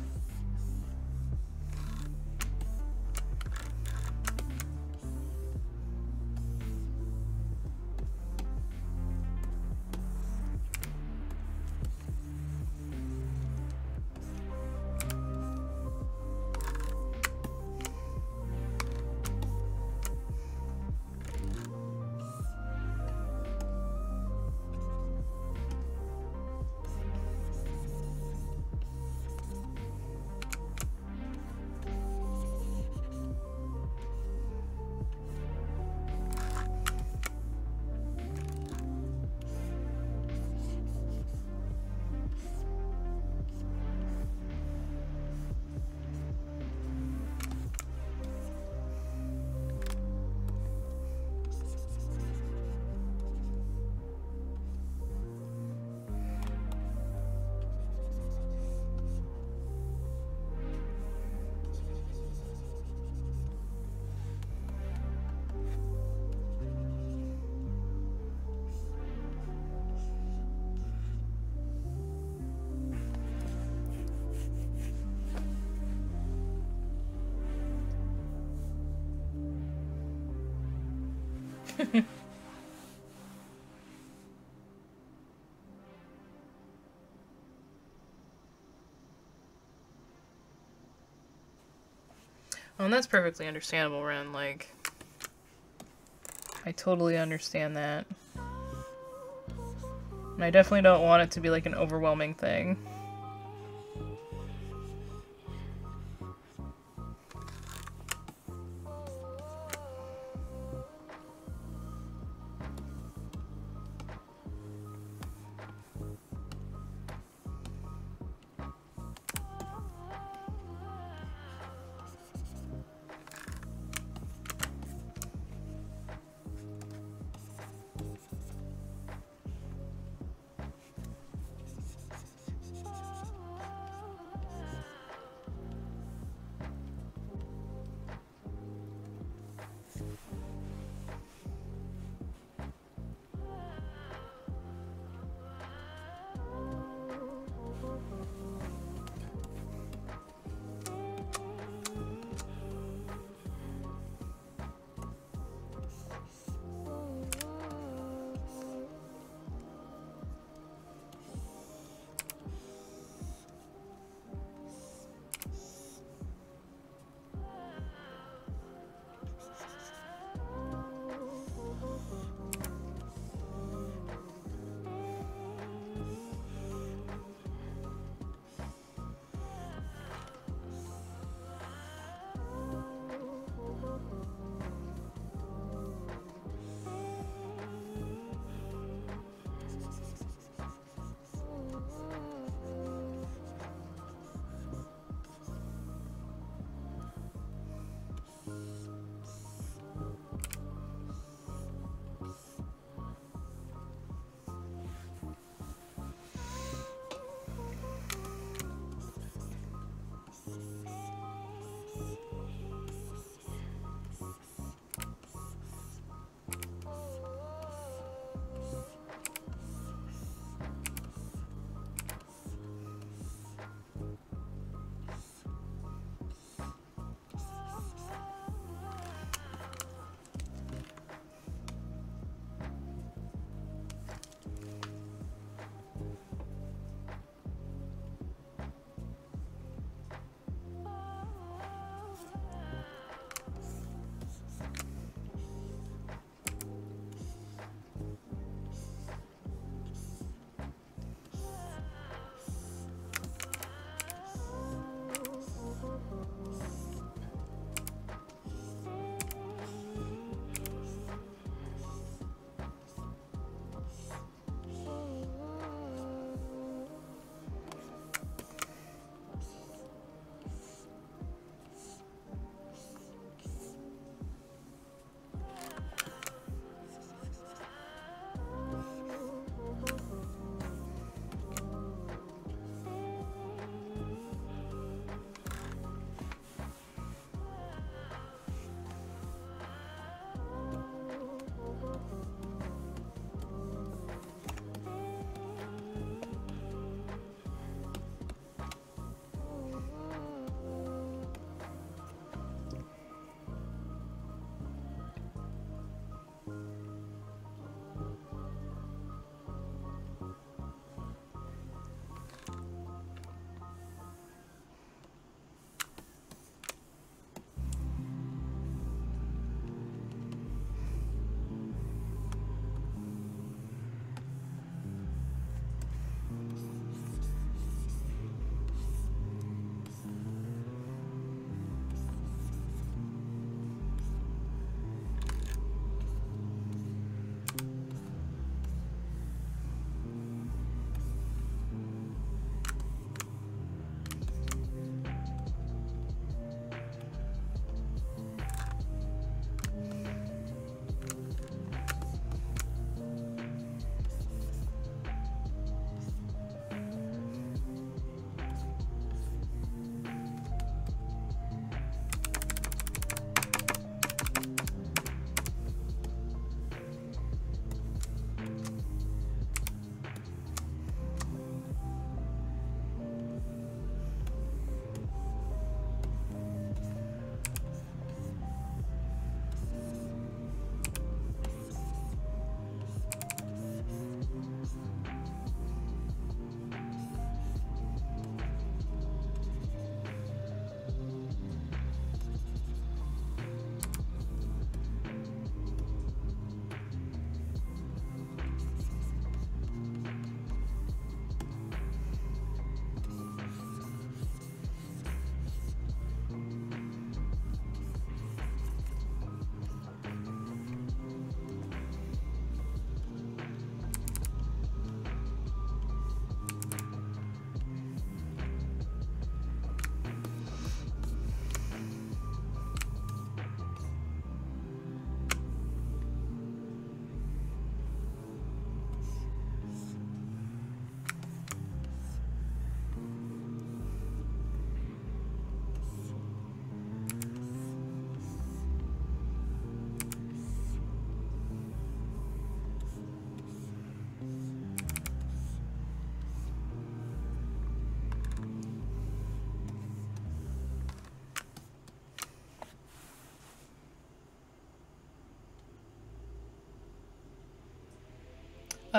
Oh, and that's perfectly understandable, Ren. Like, I totally understand that. And I definitely don't want it to be like an overwhelming thing.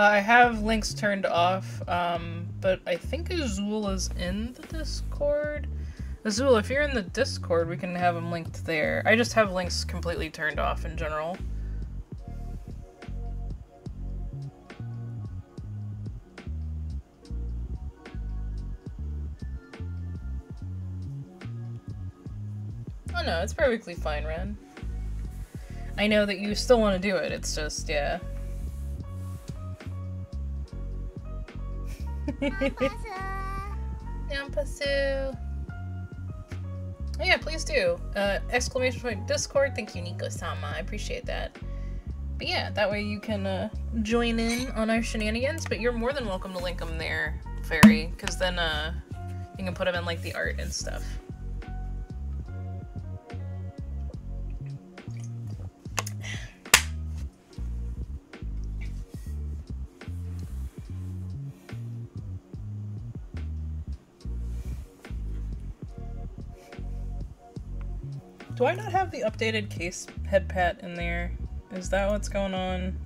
I have links turned off, but I think Azul is in the Discord. Azul, if you're in the Discord, we can have them linked there. I just have links completely turned off in general. Oh no, it's perfectly fine, Ren. I know that you still want to do it, it's just, yeah. Yampasu. Oh yeah, please do. Exclamation point Discord. Thank you, Nico-sama. I appreciate that. But yeah, that way you can join in on our shenanigans, but you're more than welcome to link them there, Fairy, because then you can put them in like the art and stuff. Do I not have the updated case head pat in there? Is that what's going on?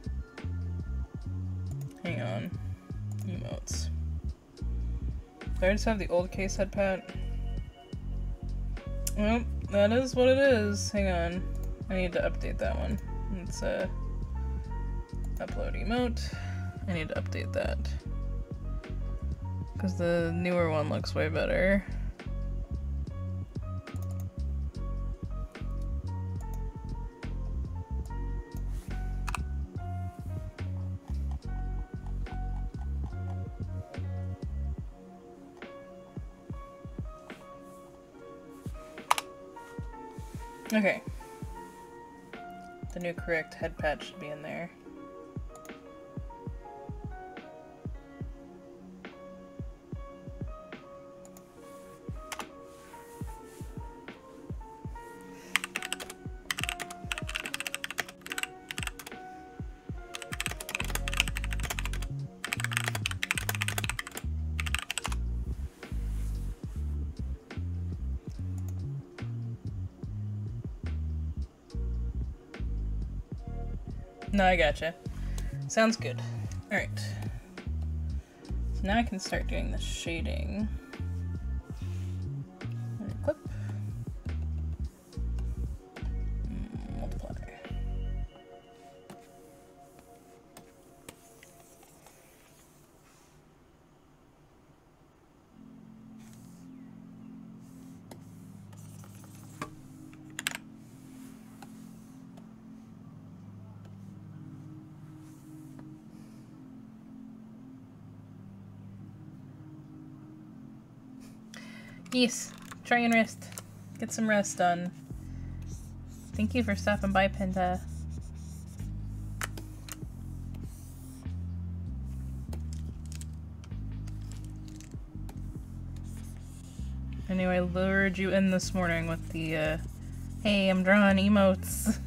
Hang on. Emotes. Do I just have the old case head pat? Well, that is what it is. Hang on. I need to update that one. Let's upload emote. I need to update that. Because the newer one looks way better. Okay. The new correct head patch should be in there. No, I gotcha. Sounds good. Alright. So now I can start doing the shading. Clip. Multiply. Yes, try and rest. Get some rest done. Thank you for stopping by, Penta. Anyway, I lured you in this morning with the, hey, I'm drawing emotes.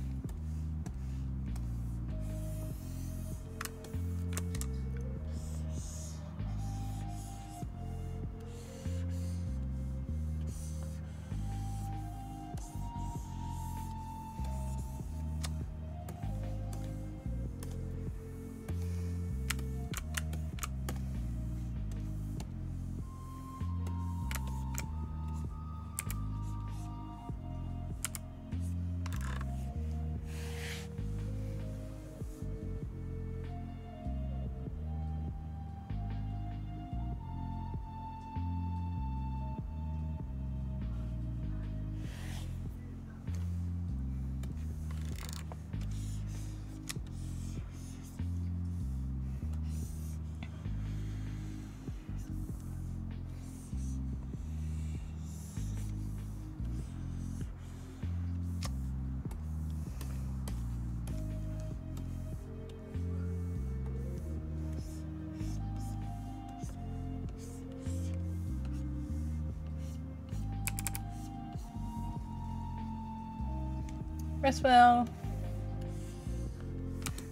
Rest well.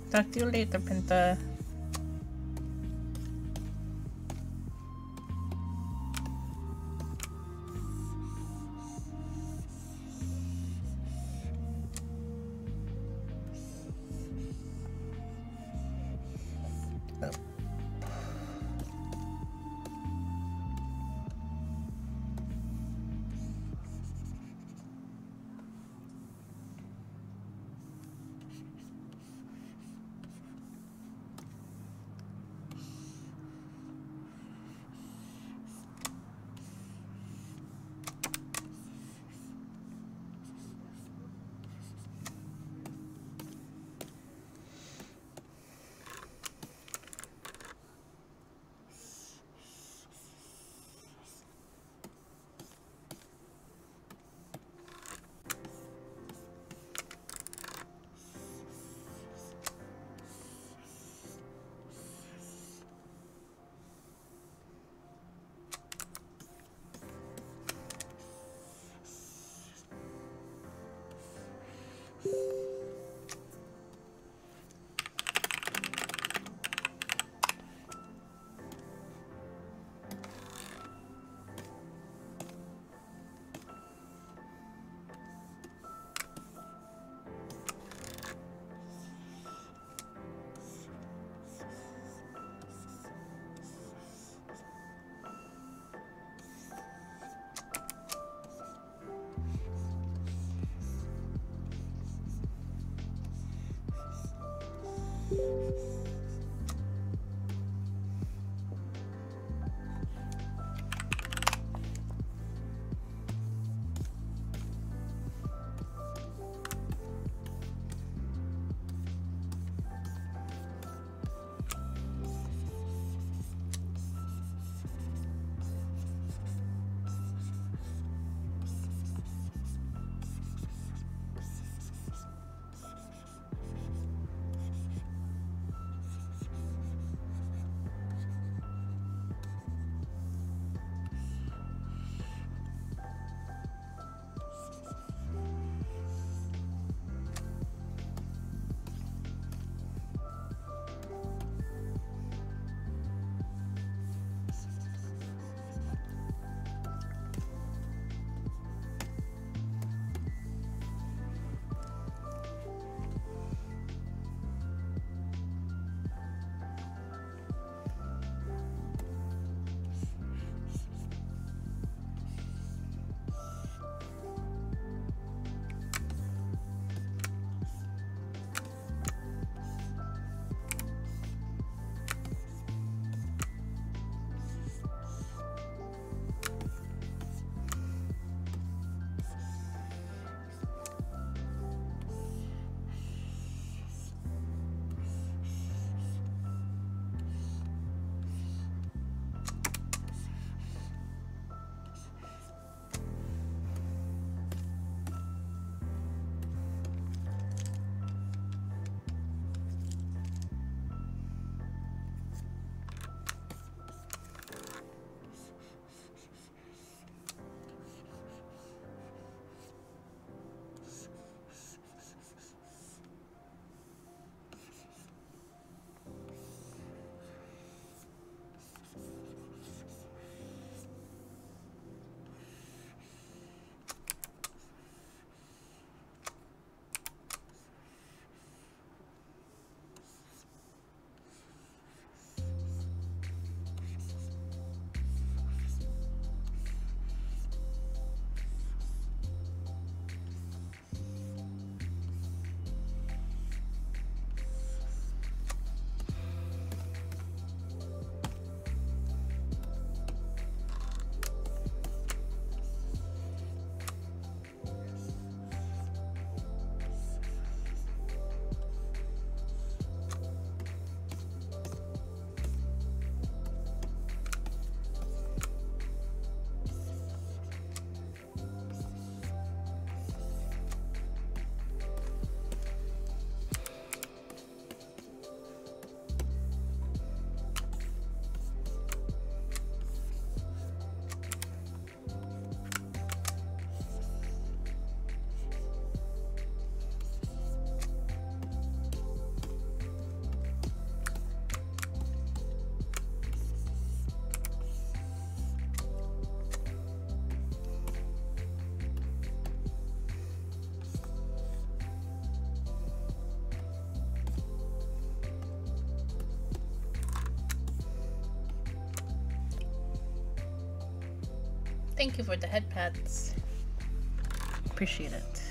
Talk to you later, Penta. Oh. Thank you for the head pats. Appreciate it.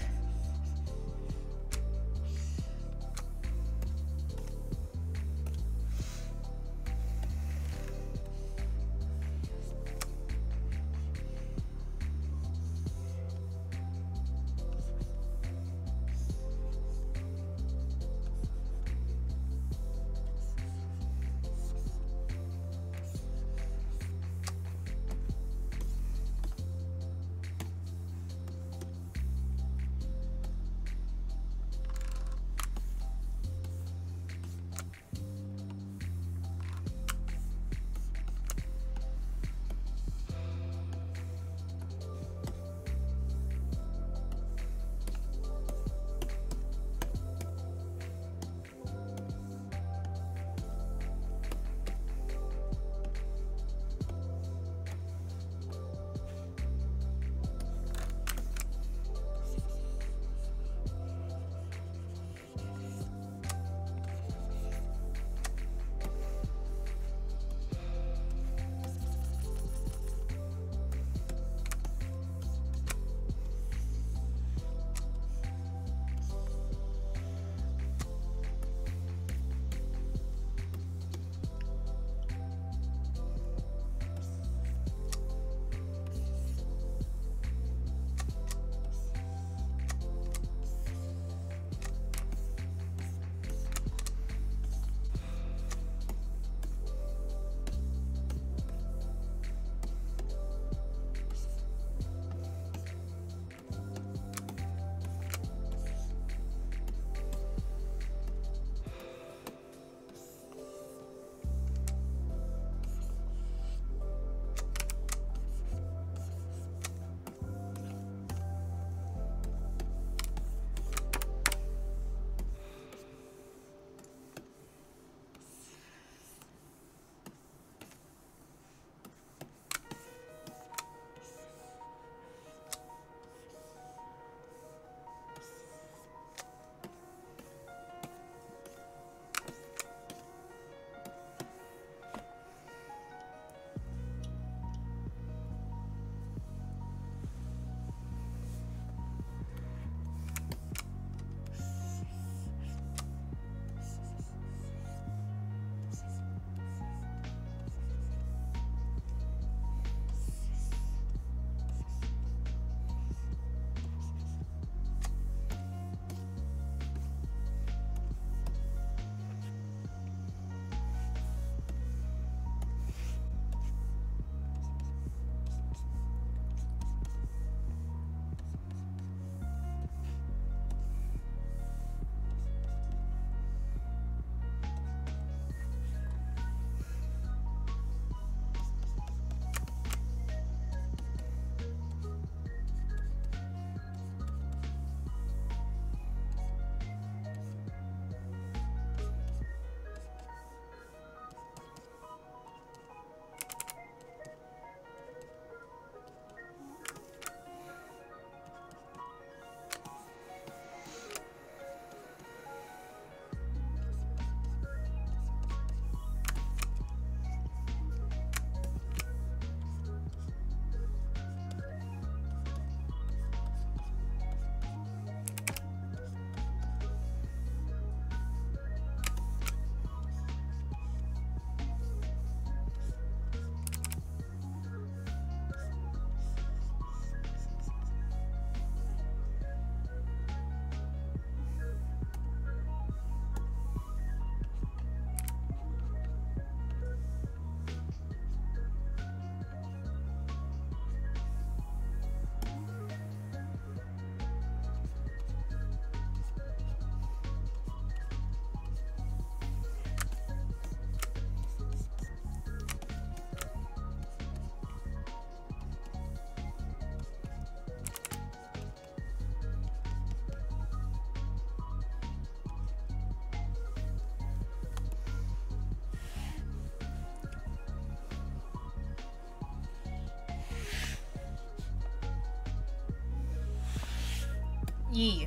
Yee.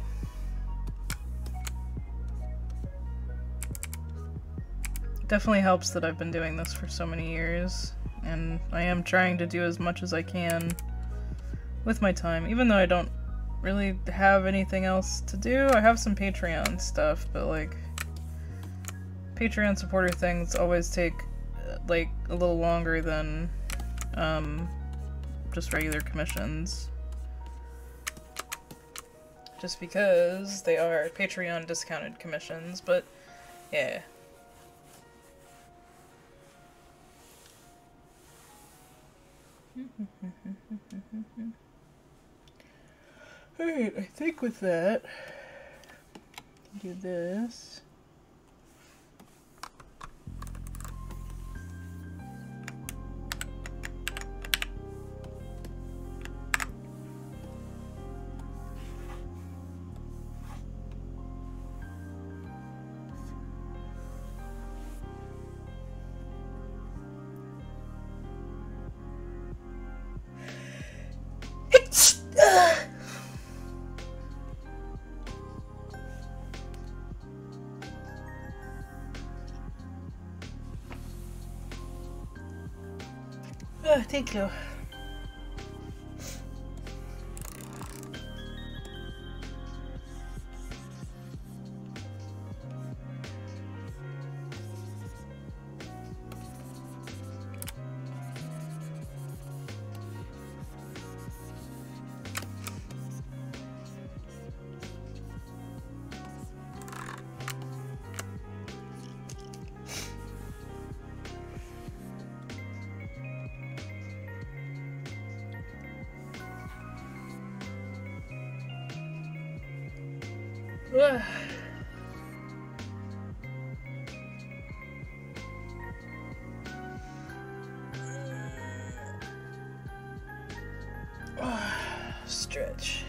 Definitely helps that I've been doing this for so many years, and I am trying to do as much as I can with my time, even though I don't really have anything else to do. I have some Patreon stuff, but like Patreon supporter things always take like a little longer than just regular commissions. Just because they are Patreon discounted commissions, but yeah. Alright, I think with that, do this. Thank you. Stretch.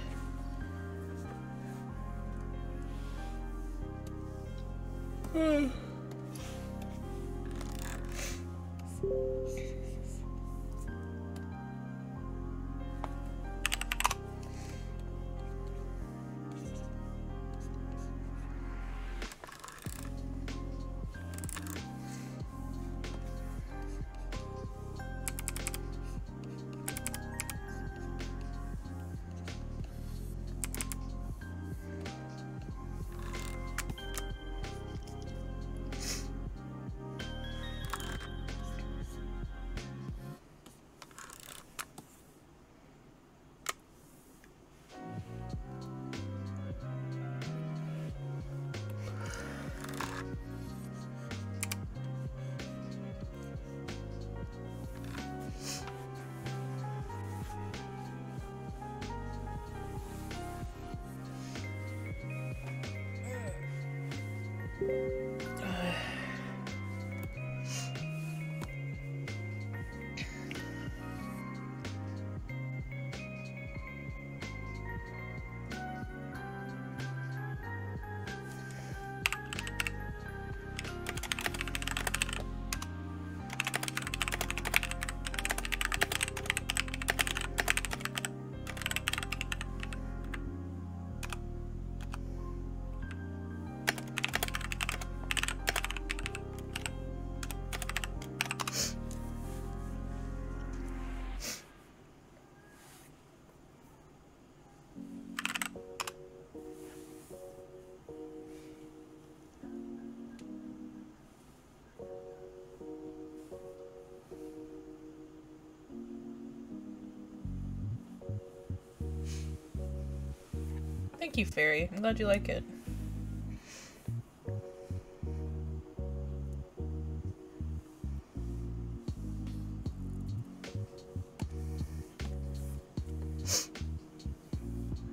Thank you, Fairy. I'm glad you like it.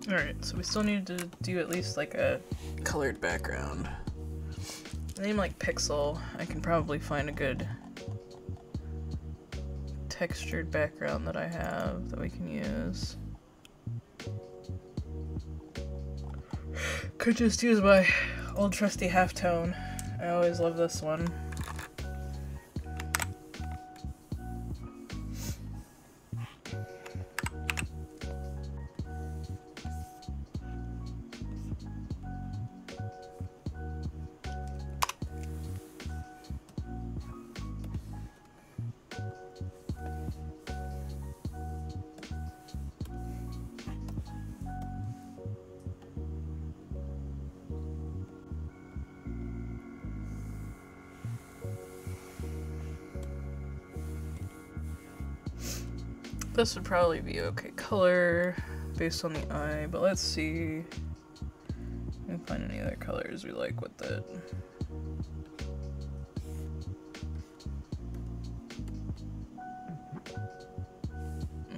Alright, so we still need to do at least like a colored background. Name like Pixel. I can probably find a good textured background that I have that we can use. Could just use my old trusty halftone. I always love this one. This would probably be okay color based on the eye, but let's see. Can we find any other colors we like with it?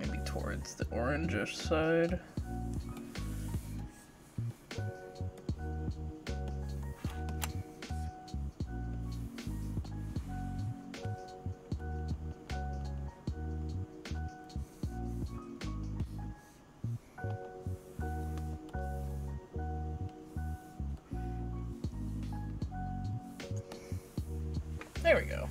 Maybe towards the orangish side. There we go.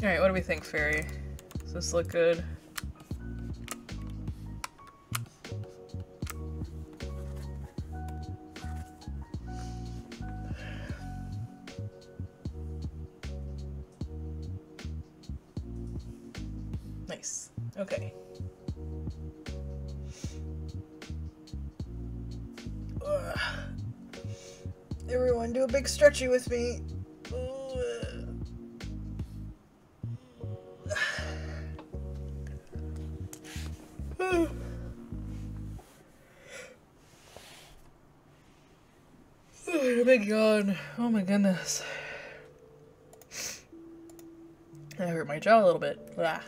Alright, what do we think, Fairy? Does this look good? Nice. Okay. Ugh. Everyone, do a big stretchy with me. Big yawn. Oh my goodness. That hurt my jaw a little bit. Ah.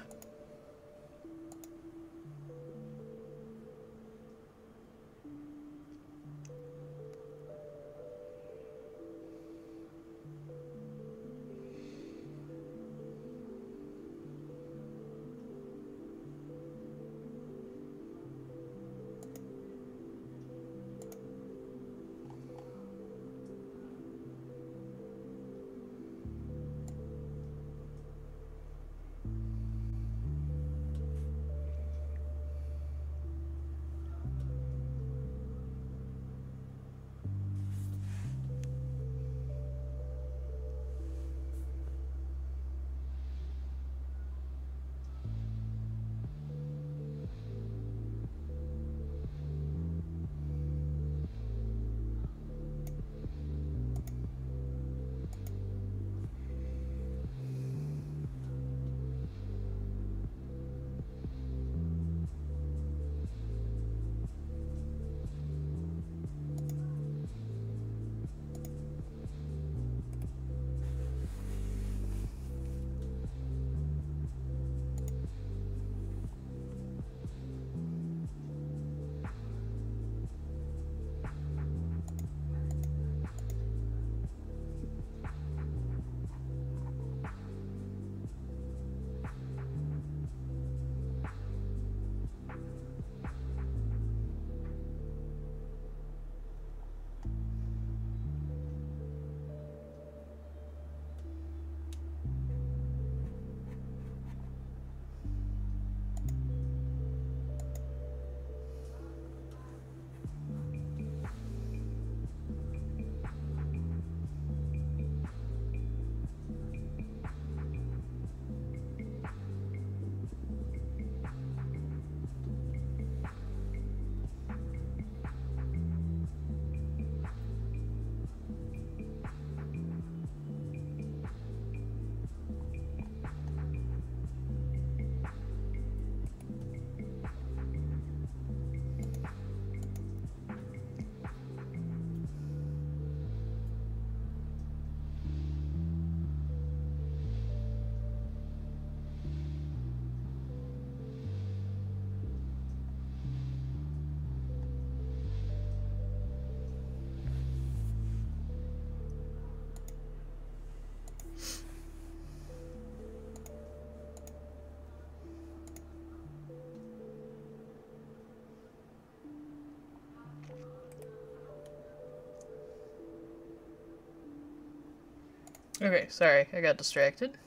Okay, sorry, I got distracted.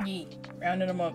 Yeet. Rounded them up.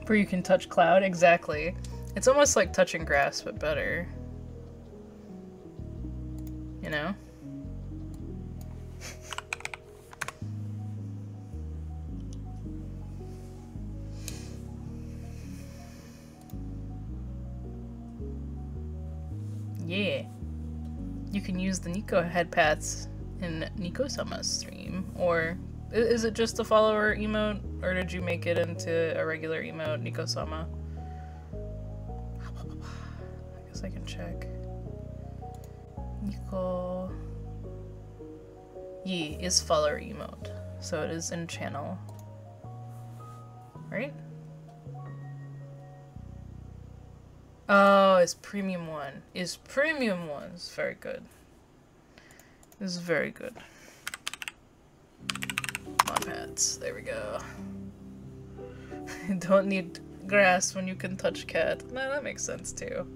Where you can touch cloud, exactly. It's almost like touching grass, but better. You know? Yeah. You can use the Nico headpaths in Nico-sama's stream, or is it just a follower emote, or did you make it into a regular emote, Nico-sama? I guess I can check. Nico... Yi is follower emote, so it is in channel. Right? Oh, it's premium one. Is premium one. It's very good. This is very good. My pets. There we go. You don't need grass when you can touch cat. No, that makes sense too.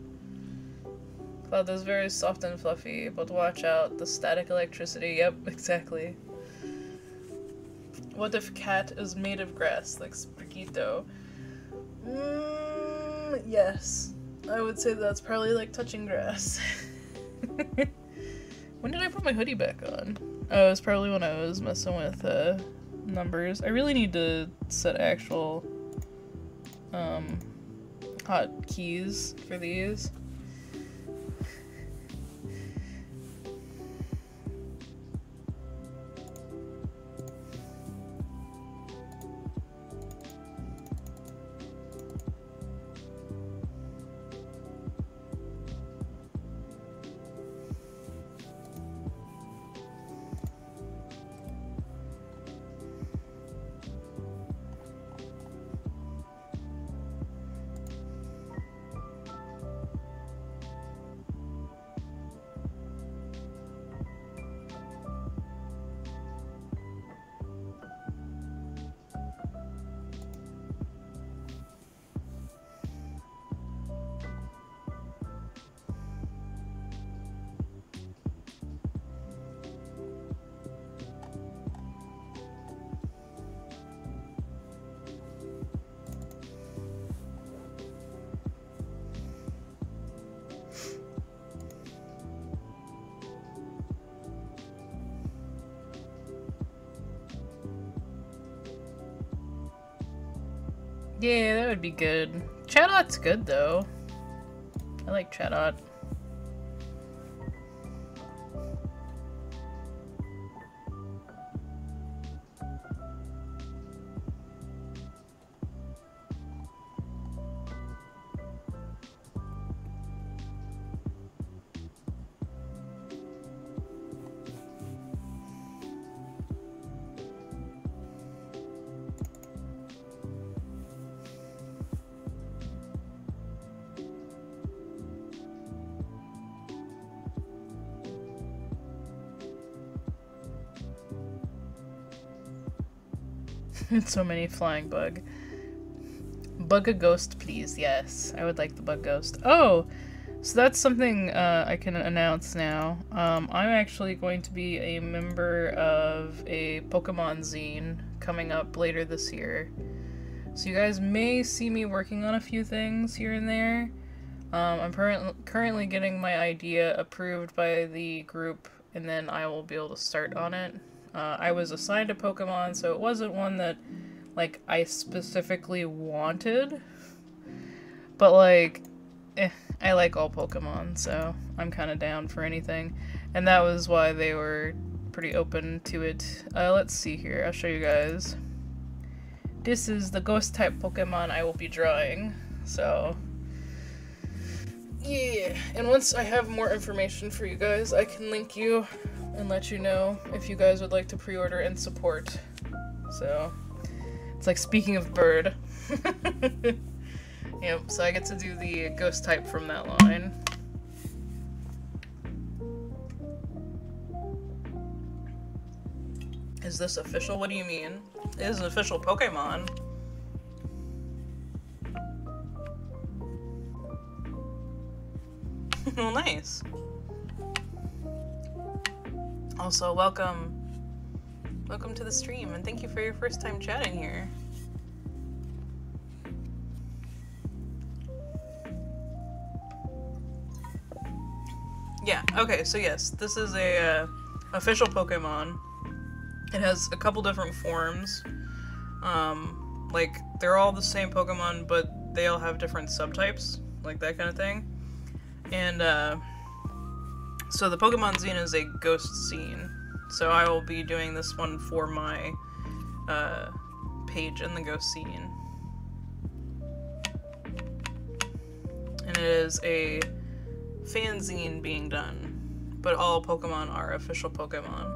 Cloud is very soft and fluffy, but watch out, the static electricity. Yep, exactly. What if cat is made of grass, like Spriquito? Yes. I would say that's probably like touching grass. When did I put my hoodie back on? Oh, it was probably when I was messing with numbers. I really need to set actual hotkeys for these. Yeah, that would be good. Chadot's good though. I like Chadot. So many flying bug. Bug a ghost, please. Yes, I would like the bug ghost. Oh, so that's something I can announce now. I'm actually going to be a member of a Pokemon zine coming up later this year. So you guys may see me working on a few things here and there. I'm currently getting my idea approved by the group, and then I will be able to start on it. I was assigned a Pokemon, so it wasn't one that, like, I specifically wanted. But, like, I like all Pokemon, so I'm kind of down for anything. And that was why they were pretty open to it. Let's see here, I'll show you guys. This is the ghost-type Pokemon I will be drawing, so... yeah, and once I have more information for you guys, I can link you and let you know if you guys would like to pre-order and support. So, it's like speaking of bird. Yep, so I get to do the ghost type from that line. Is this official? What do you mean? It is an official Pokemon. Well, nice. Also, welcome to the stream, and thank you for your first time chatting here. Yeah, okay, so yes, this is a official Pokemon. It has a couple different forms. Like, they're all the same Pokemon, but they all have different subtypes, like that kind of thing. And, so the Pokemon Zine is a ghost zine. So I will be doing this one for my, page in the ghost zine. And it is a fanzine being done, but all Pokemon are official Pokemon.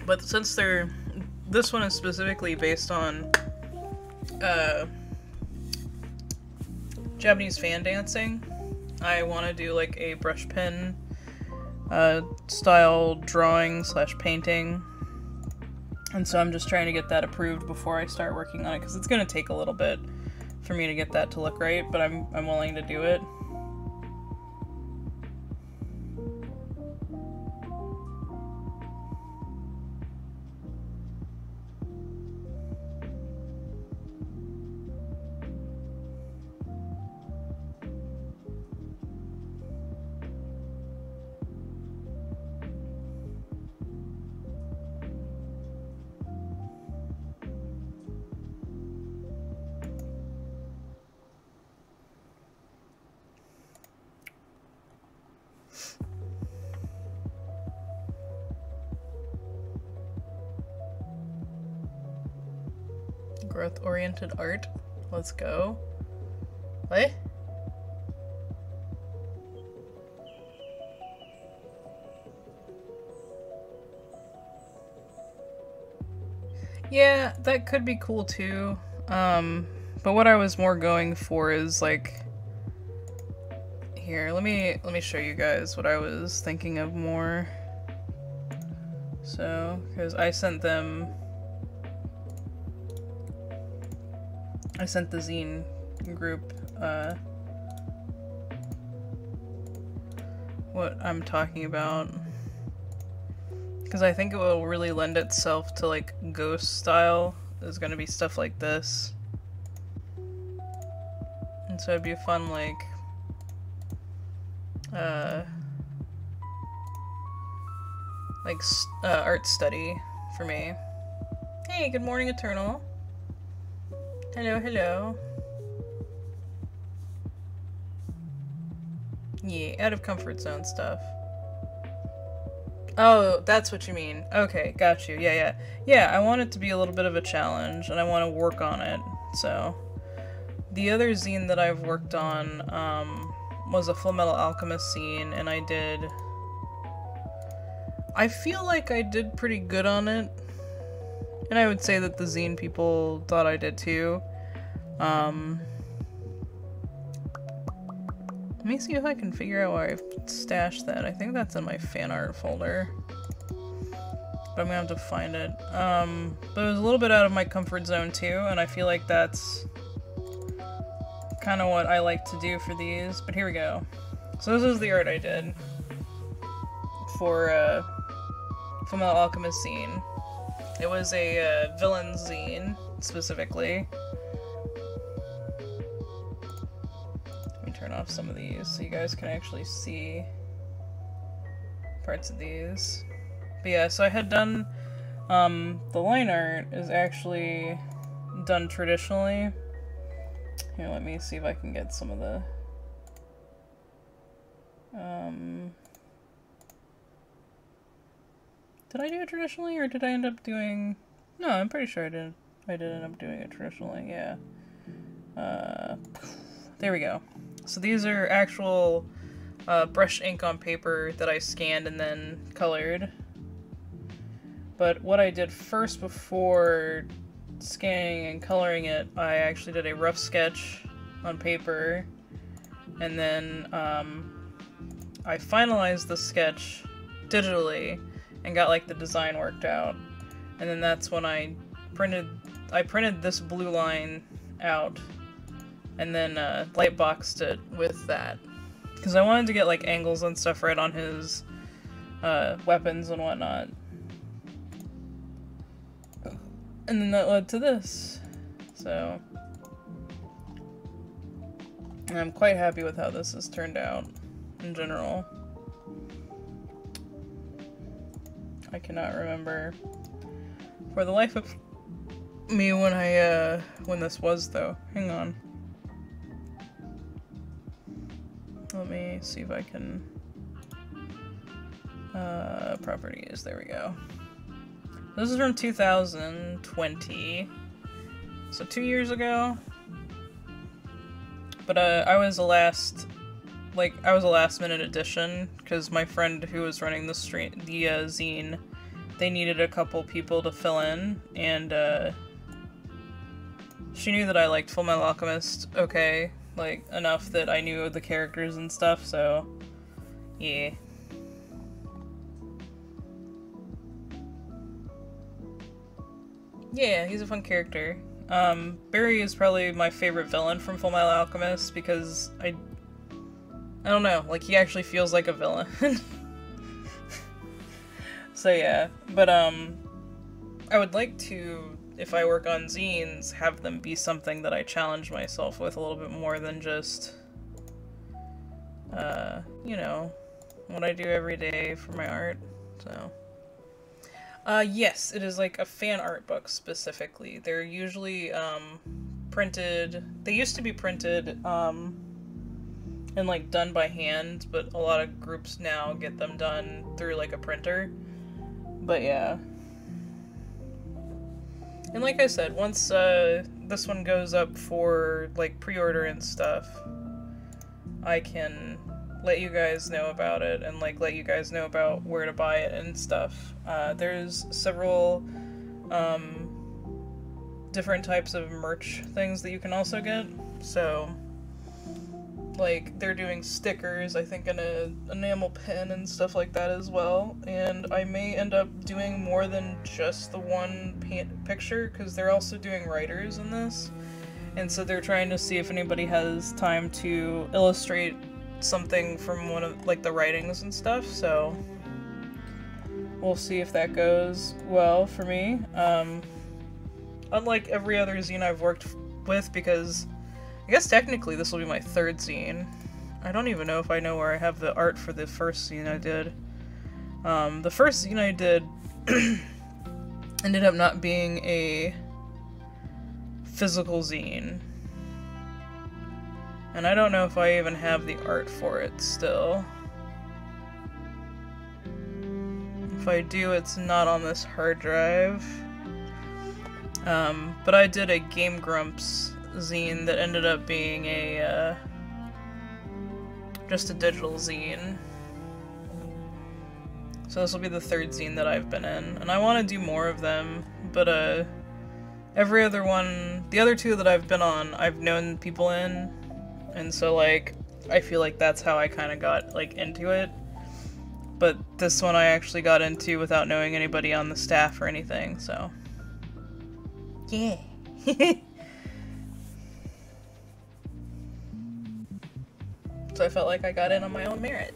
But since this one is specifically based on Japanese fan dancing, I want to do like a brush pen style drawing / painting. And so I'm just trying to get that approved before I start working on it, because it's going to take a little bit for me to get that to look right, but I'm willing to do it. Growth-oriented art. Let's go. What? Yeah, that could be cool too. But what I was more going for is like, here, let me show you guys what I was thinking of more. So, because I sent the zine group, what I'm talking about. Because I think it will really lend itself to, like, ghost style. There's gonna be stuff like this. And so it'd be a fun, like, art study for me. Hey, good morning, Eternal. Hello, hello. Yeah, out of comfort zone stuff. Oh, that's what you mean. Okay, got you. Yeah. Yeah, I want it to be a little bit of a challenge, and I want to work on it, so. The other zine that I've worked on, was a Full Metal Alchemist zine, and I feel like I did pretty good on it. And I would say that the zine people thought I did too. Let me see if I can figure out where I've stashed that. I think that's in my fan art folder. But I'm gonna have to find it. But it was a little bit out of my comfort zone too, and I feel like that's kind of what I like to do for these. But here we go. So this is the art I did for Fullmetal Alchemist zine. It was a villain zine, specifically. Let me turn off some of these so you guys can actually see parts of these. But yeah, so I had done, the line art is actually done traditionally. Here, let me see if I can get some of the, did I do it traditionally, or did I end up doing... No, I'm pretty sure I did. I did end up doing it traditionally, yeah. There we go. So these are actual brush ink on paper that I scanned and then colored. But what I did first before scanning and coloring it, I actually did a rough sketch on paper, and then I finalized the sketch digitally and got like the design worked out, and then that's when I printed this blue line out and then light boxed it with that, because I wanted to get like angles and stuff right on his weapons and whatnot. And then that led to this. So And I'm quite happy with how this has turned out in general. I cannot remember for the life of me when this was, though. Hang on. Let me see if I can properties, there we go. This is from 2020. So 2 years ago. But I was a last minute addition because my friend who was running the zine, they needed a couple people to fill in, and she knew that I liked Fullmetal Alchemist okay, like enough that I knew the characters and stuff, so yeah. Yeah, he's a fun character. Barry is probably my favorite villain from Fullmetal Alchemist because I don't know, like he actually feels like a villain. So yeah, but I would like to, if I work on zines, have them be something that I challenge myself with a little bit more than just, you know, what I do every day for my art, so. Yes, it is like a fan art book specifically. They're usually, printed, they used to be printed, and like done by hand, but a lot of groups now get them done through like a printer. But yeah. And like I said, once, this one goes up for like pre-order and stuff, I can let you guys know about it and like let you guys know about where to buy it and stuff. There's several different types of merch things that you can also get. So like they're doing stickers, I think, and an enamel pin and stuff like that as well. And I may end up doing more than just the one picture because they're also doing writers in this. And so they're trying to see if anybody has time to illustrate something from one of like the writings and stuff, so we'll see if that goes well for me. Unlike every other zine I've worked with, because I guess technically this will be my third zine. I don't even know if I know where I have the art for the first zine I did. The first zine I did ended up not being a physical zine. And I don't know if I even have the art for it still. If I do, it's not on this hard drive. But I did a Game Grumps zine that ended up being a, just a digital zine. So this will be the third zine that I've been in. And I want to do more of them, but every other one, the other two that I've been on, I've known people in. And so, like, I feel like that's how I kind of got, like, into it. But this one I actually got into without knowing anybody on the staff or anything, so. Yeah. So I felt like I got in on my own merit.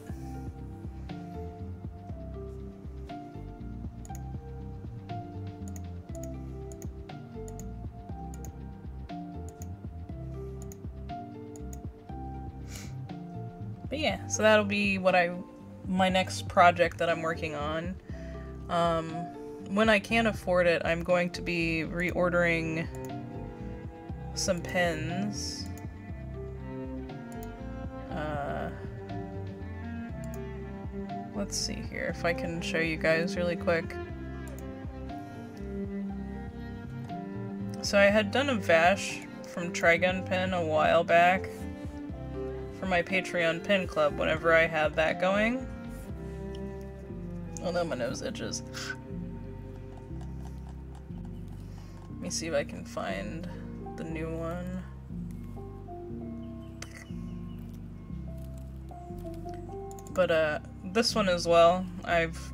But yeah, so that'll be what my next project that I'm working on. When I can afford it, I'm going to be reordering some pens. Let's see here if I can show you guys really quick. So I had done a Vash from Trigun Pen a while back for my Patreon Pen Club whenever I had that going. Oh no, my nose itches. Let me see if I can find the new one. But this one as well, I've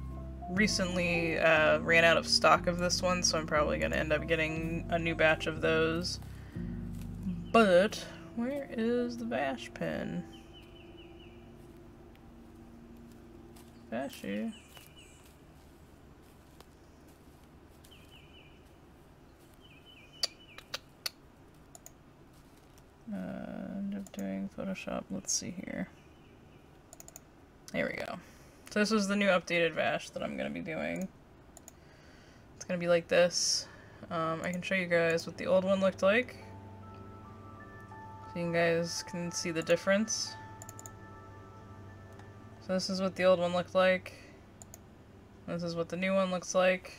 recently ran out of stock of this one, so I'm probably going to end up getting a new batch of those. But where is the Vash pen? Vashy. End up doing Photoshop, let's see here. There we go. So this is the new updated Vash that I'm going to be doing. It's going to be like this. I can show you guys what the old one looked like. So you guys can see the difference. So this is what the old one looked like. This is what the new one looks like.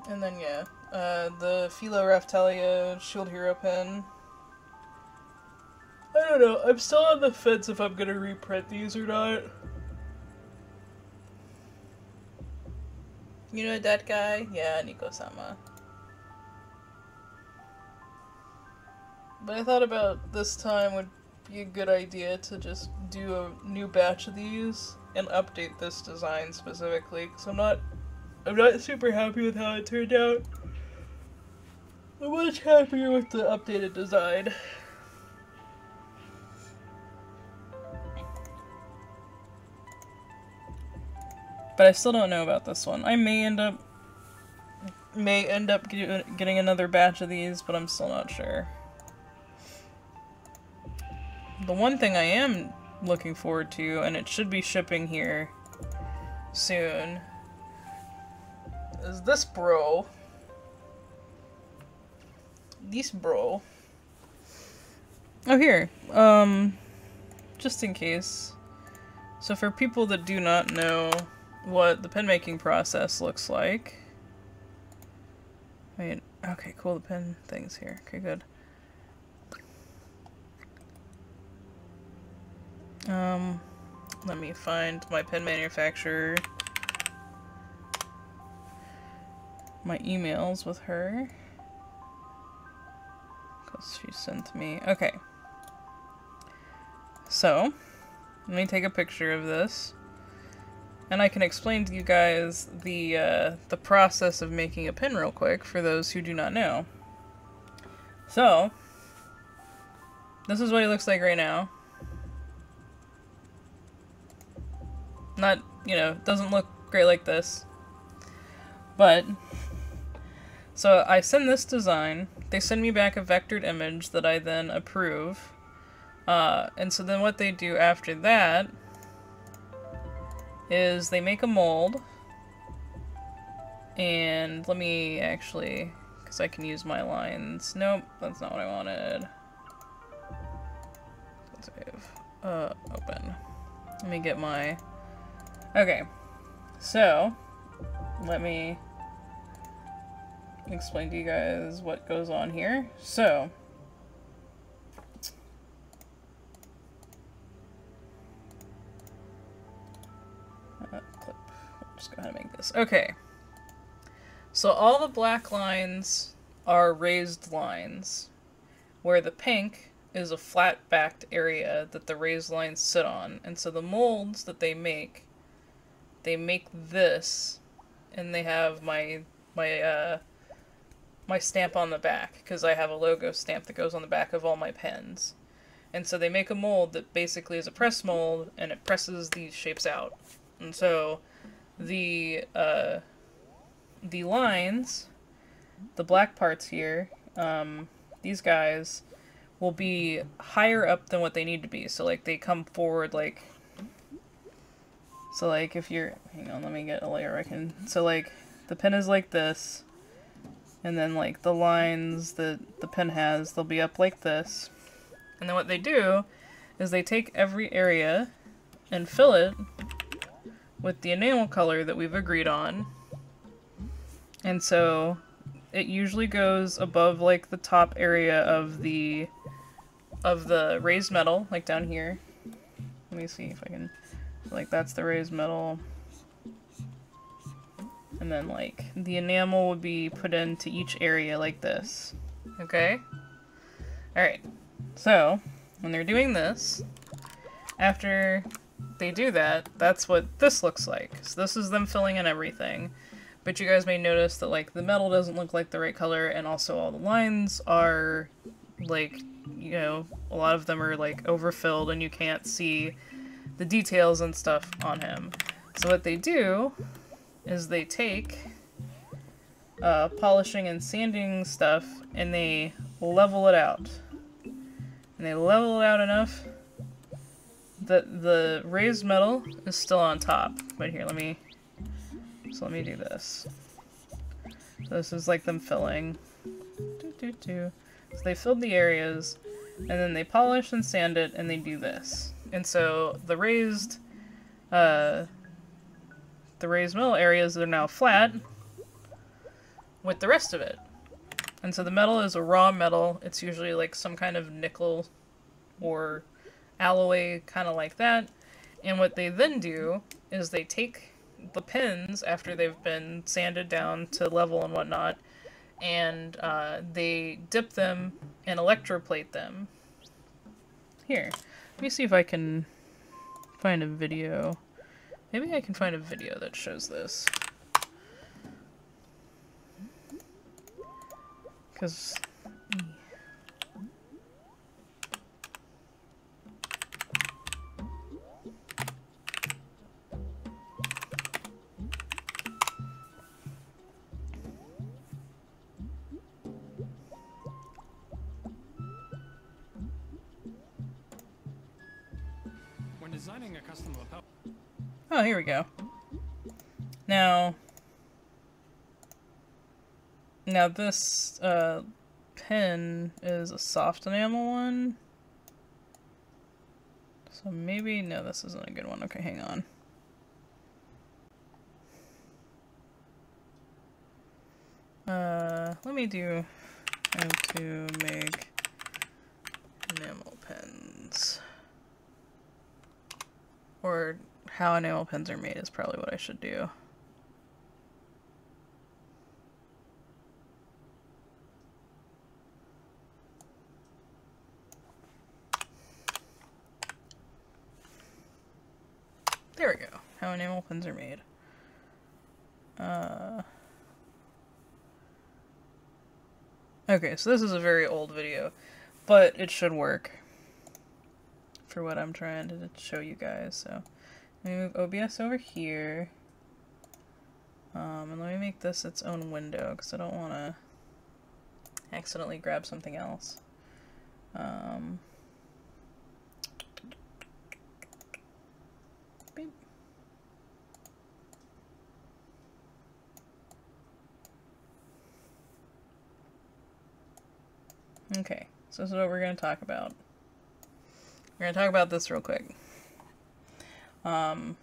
And then yeah, the Philo Raftalia Shield Hero pen. I don't know, I'm still on the fence if I'm gonna reprint these or not. You know that guy? Yeah, Nico-sama. But I thought about this time would be a good idea to just do a new batch of these and update this design specifically, because I'm not super happy with how it turned out. I'm much happier with the updated design. But I still don't know about this one. I may end up getting another batch of these, but I'm still not sure. The one thing I am looking forward to, and it should be shipping here soon, is this bro. This bro. Oh, here. Just in case. So for people that do not know what the pen making process looks like. Wait, okay, cool, the pen thing's here. Okay, good. Let me find my pen manufacturer. My emails with her. Because she sent me. Okay. So, let me take a picture of this. And I can explain to you guys the process of making a pen real quick for those who do not know. So, this is what he looks like right now. Not, you know, doesn't look great like this. But, so I send this design, they send me back a vectored image that I then approve. And so then what they do after that is they make a mold. And let me actually, because I can use my lines. Nope, that's not what I wanted. Save. Open. Let me get my... Okay, so let me explain to you guys what goes on here. So, clip. We'll just go ahead and make this. Okay, so all the black lines are raised lines, where the pink is a flat-backed area that the raised lines sit on. And so the molds that they make this, and they have my stamp on the back, because I have a logo stamp that goes on the back of all my pens. And so they make a mold that basically is a press mold, and it presses these shapes out. And so the lines, the black parts here, these guys will be higher up than what they need to be. So like they come forward like... So like if you're, hang on, let me get a layer I can, so like the pen is like this, and then like the lines that the pen has, they'll be up like this. And then what they do is they take every area and fill it with the enamel color that we've agreed on. And so it usually goes above like the top area of the raised metal, like down here. Let me see if I can... Like, that's the raised metal. And then, like, the enamel would be put into each area like this. Okay? Alright. So, when they're doing this, after they do that, that's what this looks like. So this is them filling in everything. But you guys may notice that, like, the metal doesn't look like the right color, and also all the lines are, like, you know, a lot of them are, like, overfilled, and you can't see the details and stuff on him. So what they do is they take polishing and sanding stuff and they level it out. And they level it out enough that the raised metal is still on top. But here, let me do this. So this is like them filling. So they filled the areas, and then they polish and sand it, and they do this. And so the raised metal areas are now flat with the rest of it. And so the metal is a raw metal. It's usually like some kind of nickel or alloy, kind of like that. And what they then do is they take the pins after they've been sanded down to level and whatnot, and they dip them and electroplate them. Here, let me see if I can find a video. Maybe I can find a video that shows this. Because... When designing a custom lapel. Oh, here we go. Now this pin is a soft enamel one. So maybe, no, this isn't a good one. Okay, hang on. Let me do how to make enamel pens. Or how enamel pens are made is probably what I should do. There we go. How enamel pens are made. Okay, so this is a very old video, but it should work for what I'm trying to show you guys. So let me move OBS over here. And let me make this its own window because I don't want to accidentally grab something else. Beep. Okay, so this is what we're going to talk about. We're going to talk about this real quick. I'm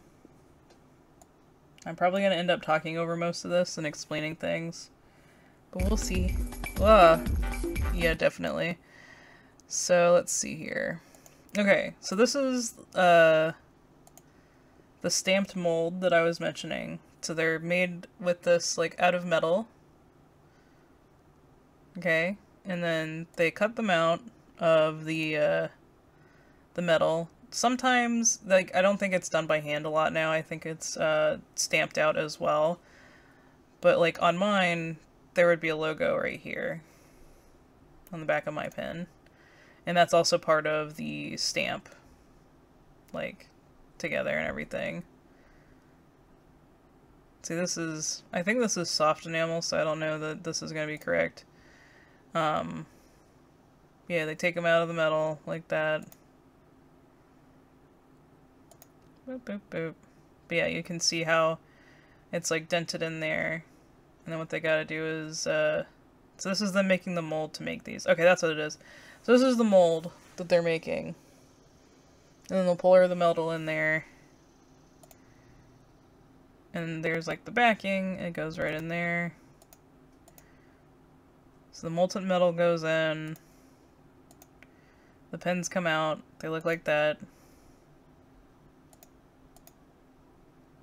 probably going to end up talking over most of this and explaining things, but we'll see. Yeah, definitely. So let's see here. Okay, so this is the stamped mold that I was mentioning. So they're made with this like out of metal. Okay, and then they cut them out of the metal. Sometimes, like, I don't think it's done by hand a lot now. I think it's stamped out as well. But like on mine, there would be a logo right here on the back of my pen. And that's also part of the stamp, like, together and everything. See, this is, I think this is soft enamel, so I don't know that this is going to be correct. Yeah, they take them out of the metal like that. Boop, boop, boop. But yeah, you can see how it's like dented in there. And then what they gotta do is, so this is them making the mold to make these. Okay, that's what it is. So this is the mold that they're making. And then they'll pour the metal in there. And there's like the backing, it goes right in there. So the molten metal goes in. The pens come out, they look like that.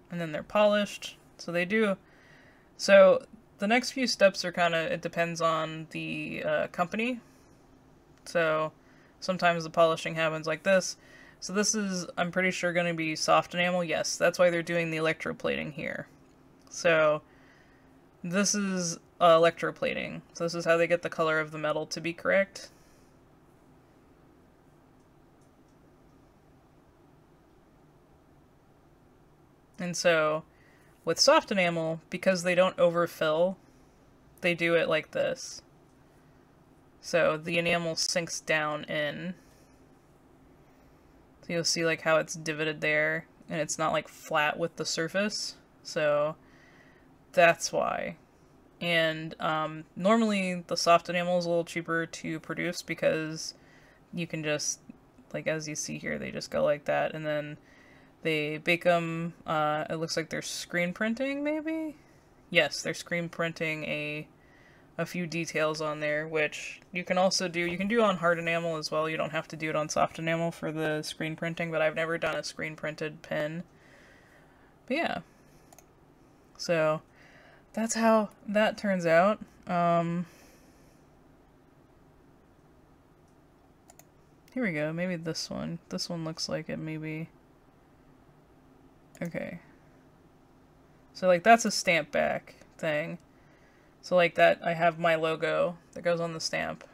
And then they're polished. So they do. So the next few steps are kind of, it depends on the company. So sometimes the polishing happens like this. So this is, I'm pretty sure, going to be soft enamel. Yes, that's why they're doing the electroplating here. So this is electroplating. So this is how they get the color of the metal to be correct. And so with soft enamel, because they don't overfill, they do it like this. So the enamel sinks down in. So you'll see like how it's divoted there, and it's not like flat with the surface. So that's why. And normally the soft enamel is a little cheaper to produce because you can just, like as you see here, they just go like that, and then they bake them. It looks like they're screen printing, maybe? Yes, they're screen printing a few details on there, which you can also do. You can do on hard enamel as well. You don't have to do it on soft enamel for the screen printing, but I've never done a screen printed pin. But yeah. So that's how that turns out. Here we go. Maybe this one. This one looks like it, maybe. Okay. So, like, that's a stamp back thing. So, like that, I have my logo that goes on the stamp.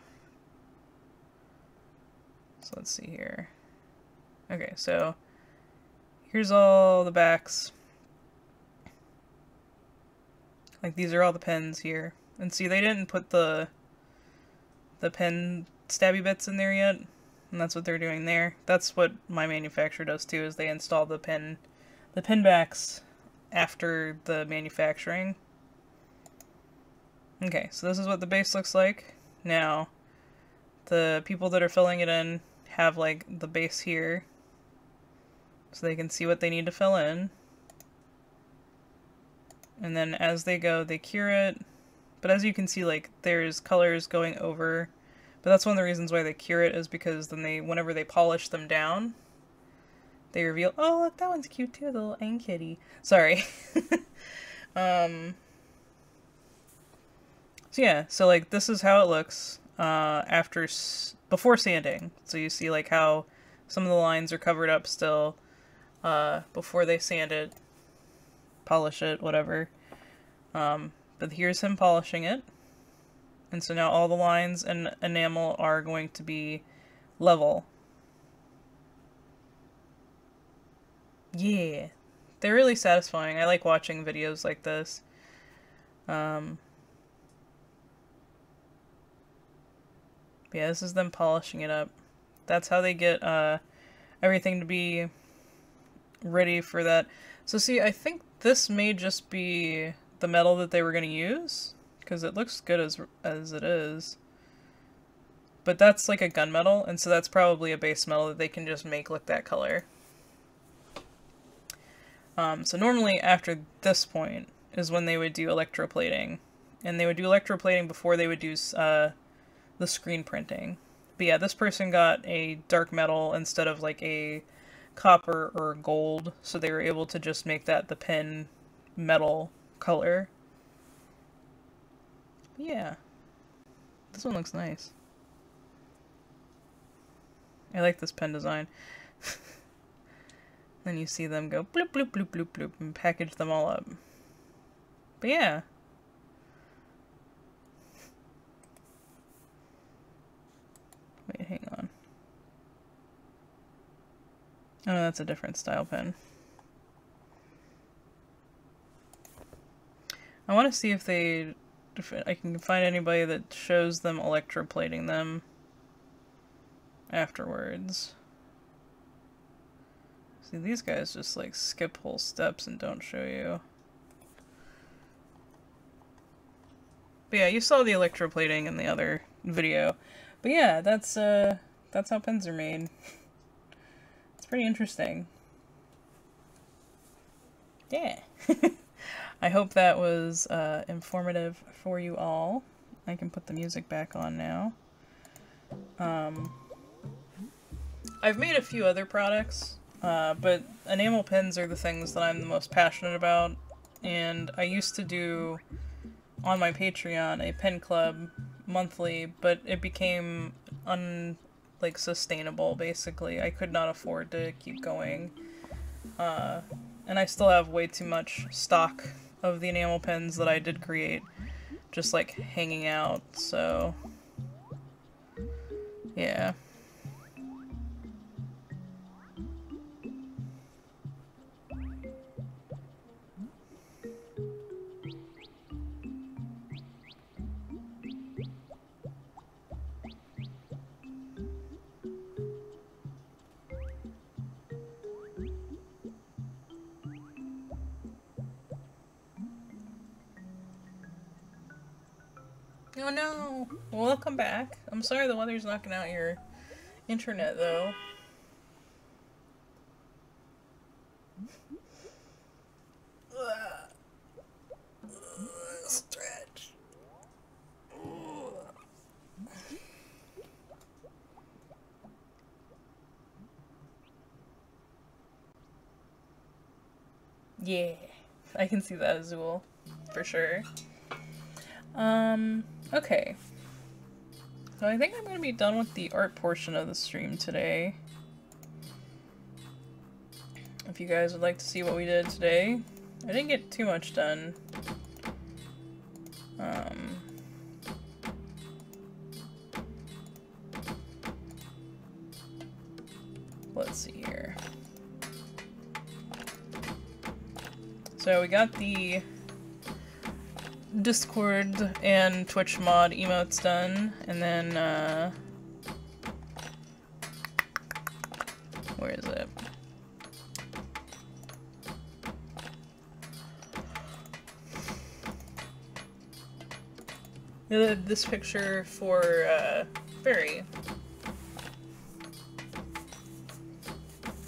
So, let's see here. Okay, so here's all the backs. Like, these are all the pins here. And see, they didn't put the pen stabby bits in there yet. And that's what they're doing there. That's what my manufacturer does too, is they install the pin backs after the manufacturing. Okay, so this is what the base looks like. Now, the people that are filling it in have like the base here, so they can see what they need to fill in. And then as they go, they cure it. But as you can see, like, there's colors going over. But that's one of the reasons why they cure it, is because then whenever they polish them down, they reveal, oh look, that one's cute too, the little Aang kitty. Sorry. So yeah, so like this is how it looks before sanding. So you see like how some of the lines are covered up still before they sand it, polish it, whatever. But here's him polishing it. And so now all the lines and enamel are going to be level. Yeah. They're really satisfying. I like watching videos like this. Yeah, this is them polishing it up. That's how they get everything to be ready for that. So see, I think this may just be the metal that they were going to use, because it looks good as it is. But that's like a gunmetal, and so that's probably a base metal that they can just make look that color. So normally after this point is when they would do electroplating. And they would do electroplating before they would do the screen printing. But yeah, this person got a dark metal instead of like a copper or gold, so they were able to just make that the pin metal color. Yeah. This one looks nice. I like this pen design. Then you see them go bloop, bloop, bloop, bloop, bloop, and package them all up. But yeah. Wait, hang on. Oh, that's a different style pen. I want to see if I can find anybody that shows them electroplating them afterwards. See, these guys just like skip whole steps and don't show you. But yeah, you saw the electroplating in the other video. But yeah, that's how pens are made. It's pretty interesting. Yeah. I hope that was informative for you all. I can put the music back on now. I've made a few other products, but enamel pens are the things that I'm the most passionate about. And I used to do on my Patreon a pen club monthly, but it became sustainable, basically. I could not afford to keep going. And I still have way too much stock of the enamel pens that I did create, just like hanging out, so yeah. Oh no! Well, welcome back. I'm sorry the weather's knocking out your internet, though. Stretch. Yeah, I can see that, Azul, for sure. Okay. So I think I'm gonna be done with the art portion of the stream today. If you guys would like to see what we did today. I didn't get too much done. Let's see here. So we got the Discord and Twitch mod emotes done, and then, where is it? This picture for, Barry.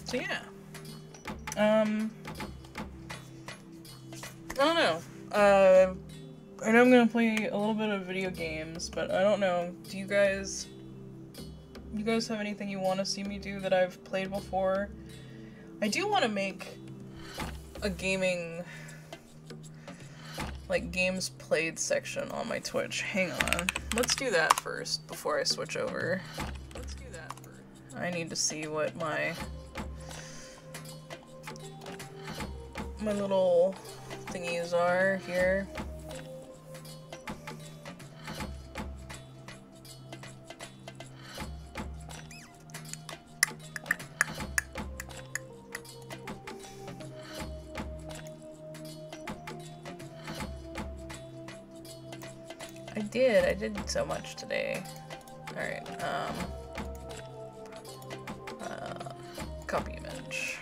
So yeah. I don't know. I know I'm gonna play a little bit of video games, but I don't know. Do you guys have anything you want to see me do that I've played before? I do want to make a gaming, like, games played section on my Twitch. Hang on. Let's do that first before I switch over. I need to see what my little thingies are here. I did so much today. Alright, copy image.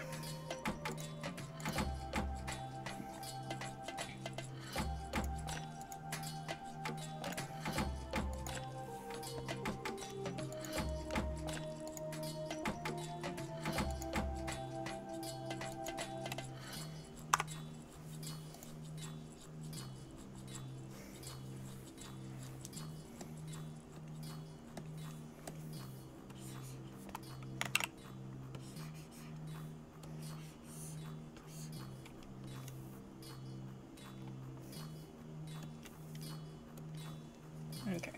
Okay.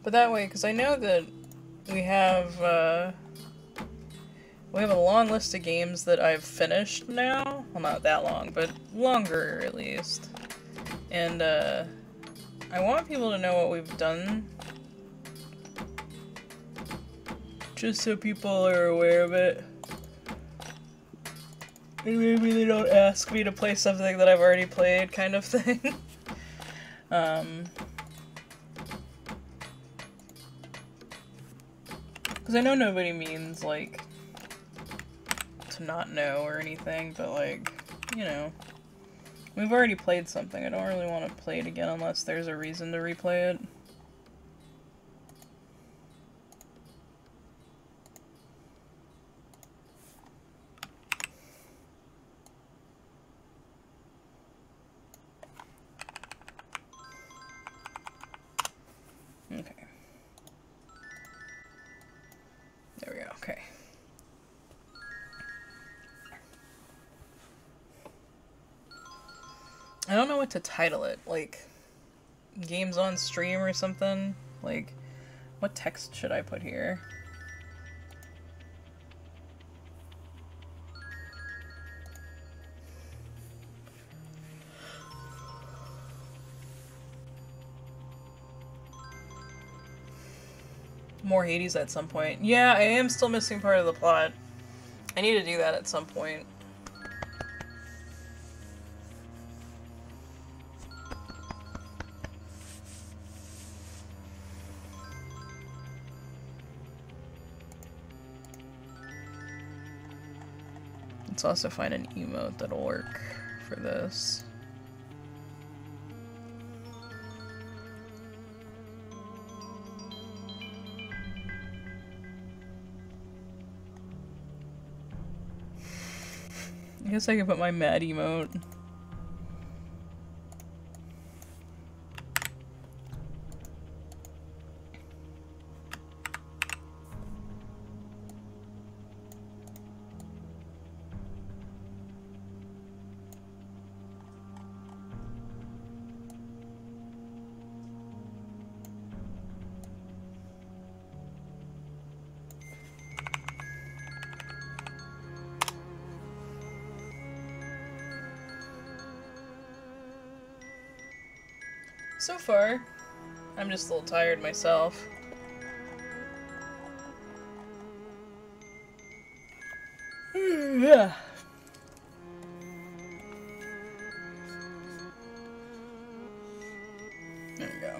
But that way, because I know that we have a long list of games that I've finished now. Well, not that long, but longer at least. And I want people to know what we've done, just so people are aware of it. And maybe they don't ask me to play something that I've already played, kind of thing. Because I know nobody means, like, to not know or anything, but, like, you know, we've already played something. I don't really want to play it again unless there's a reason to replay it. Okay. There we go, okay. I don't know what to title it, like, games on stream or something? Like, what text should I put here? More Hades at some point. Yeah, I am still missing part of the plot. I need to do that at some point. Let's also find an emote that'll work for this. I guess I can put my mad emote. So far, I'm just a little tired myself. Yeah. There we go.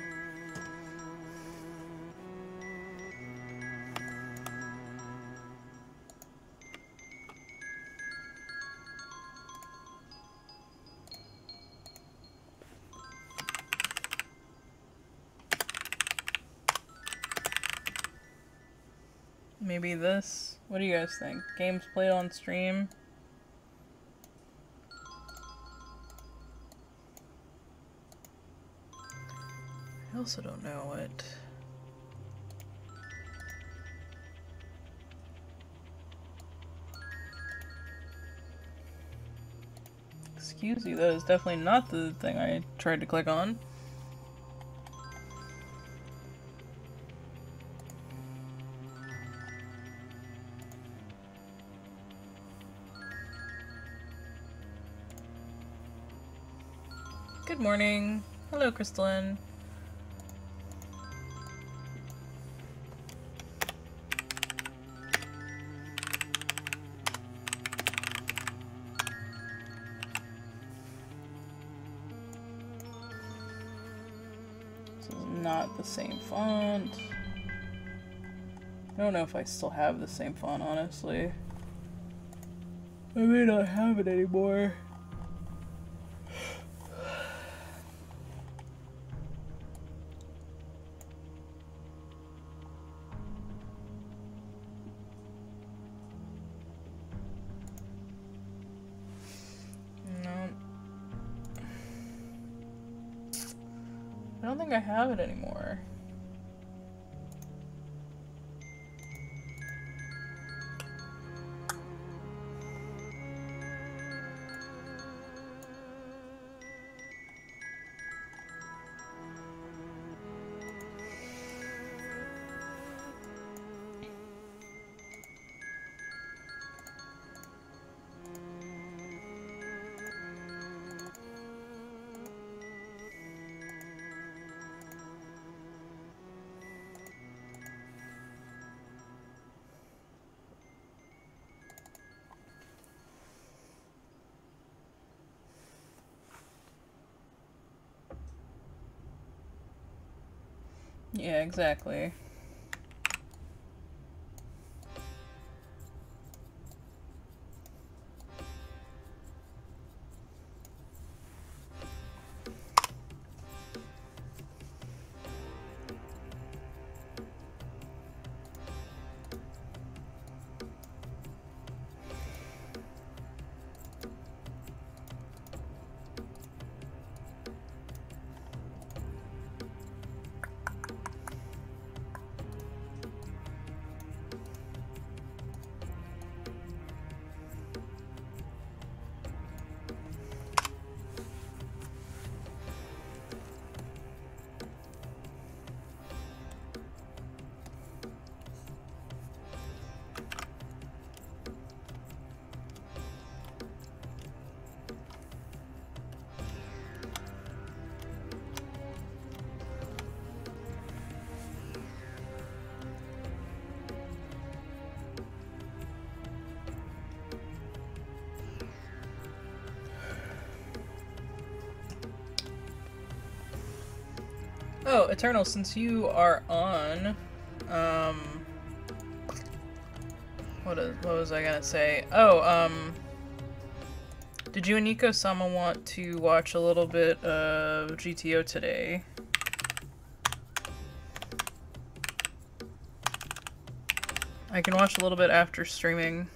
Maybe this? What do you guys think? Games played on stream? I also don't know what... Excuse you, that is definitely not the thing I tried to click on. Good morning. Hello, Crystalline. This is not the same font. I don't know if I still have the same font, honestly. I may not have it anymore. I don't think I have it anymore. Yeah, exactly. Oh, Eternal, since you are on, what was I gonna say? Oh, Did you and Nico-sama want to watch a little bit of GTO today? I can watch a little bit after streaming.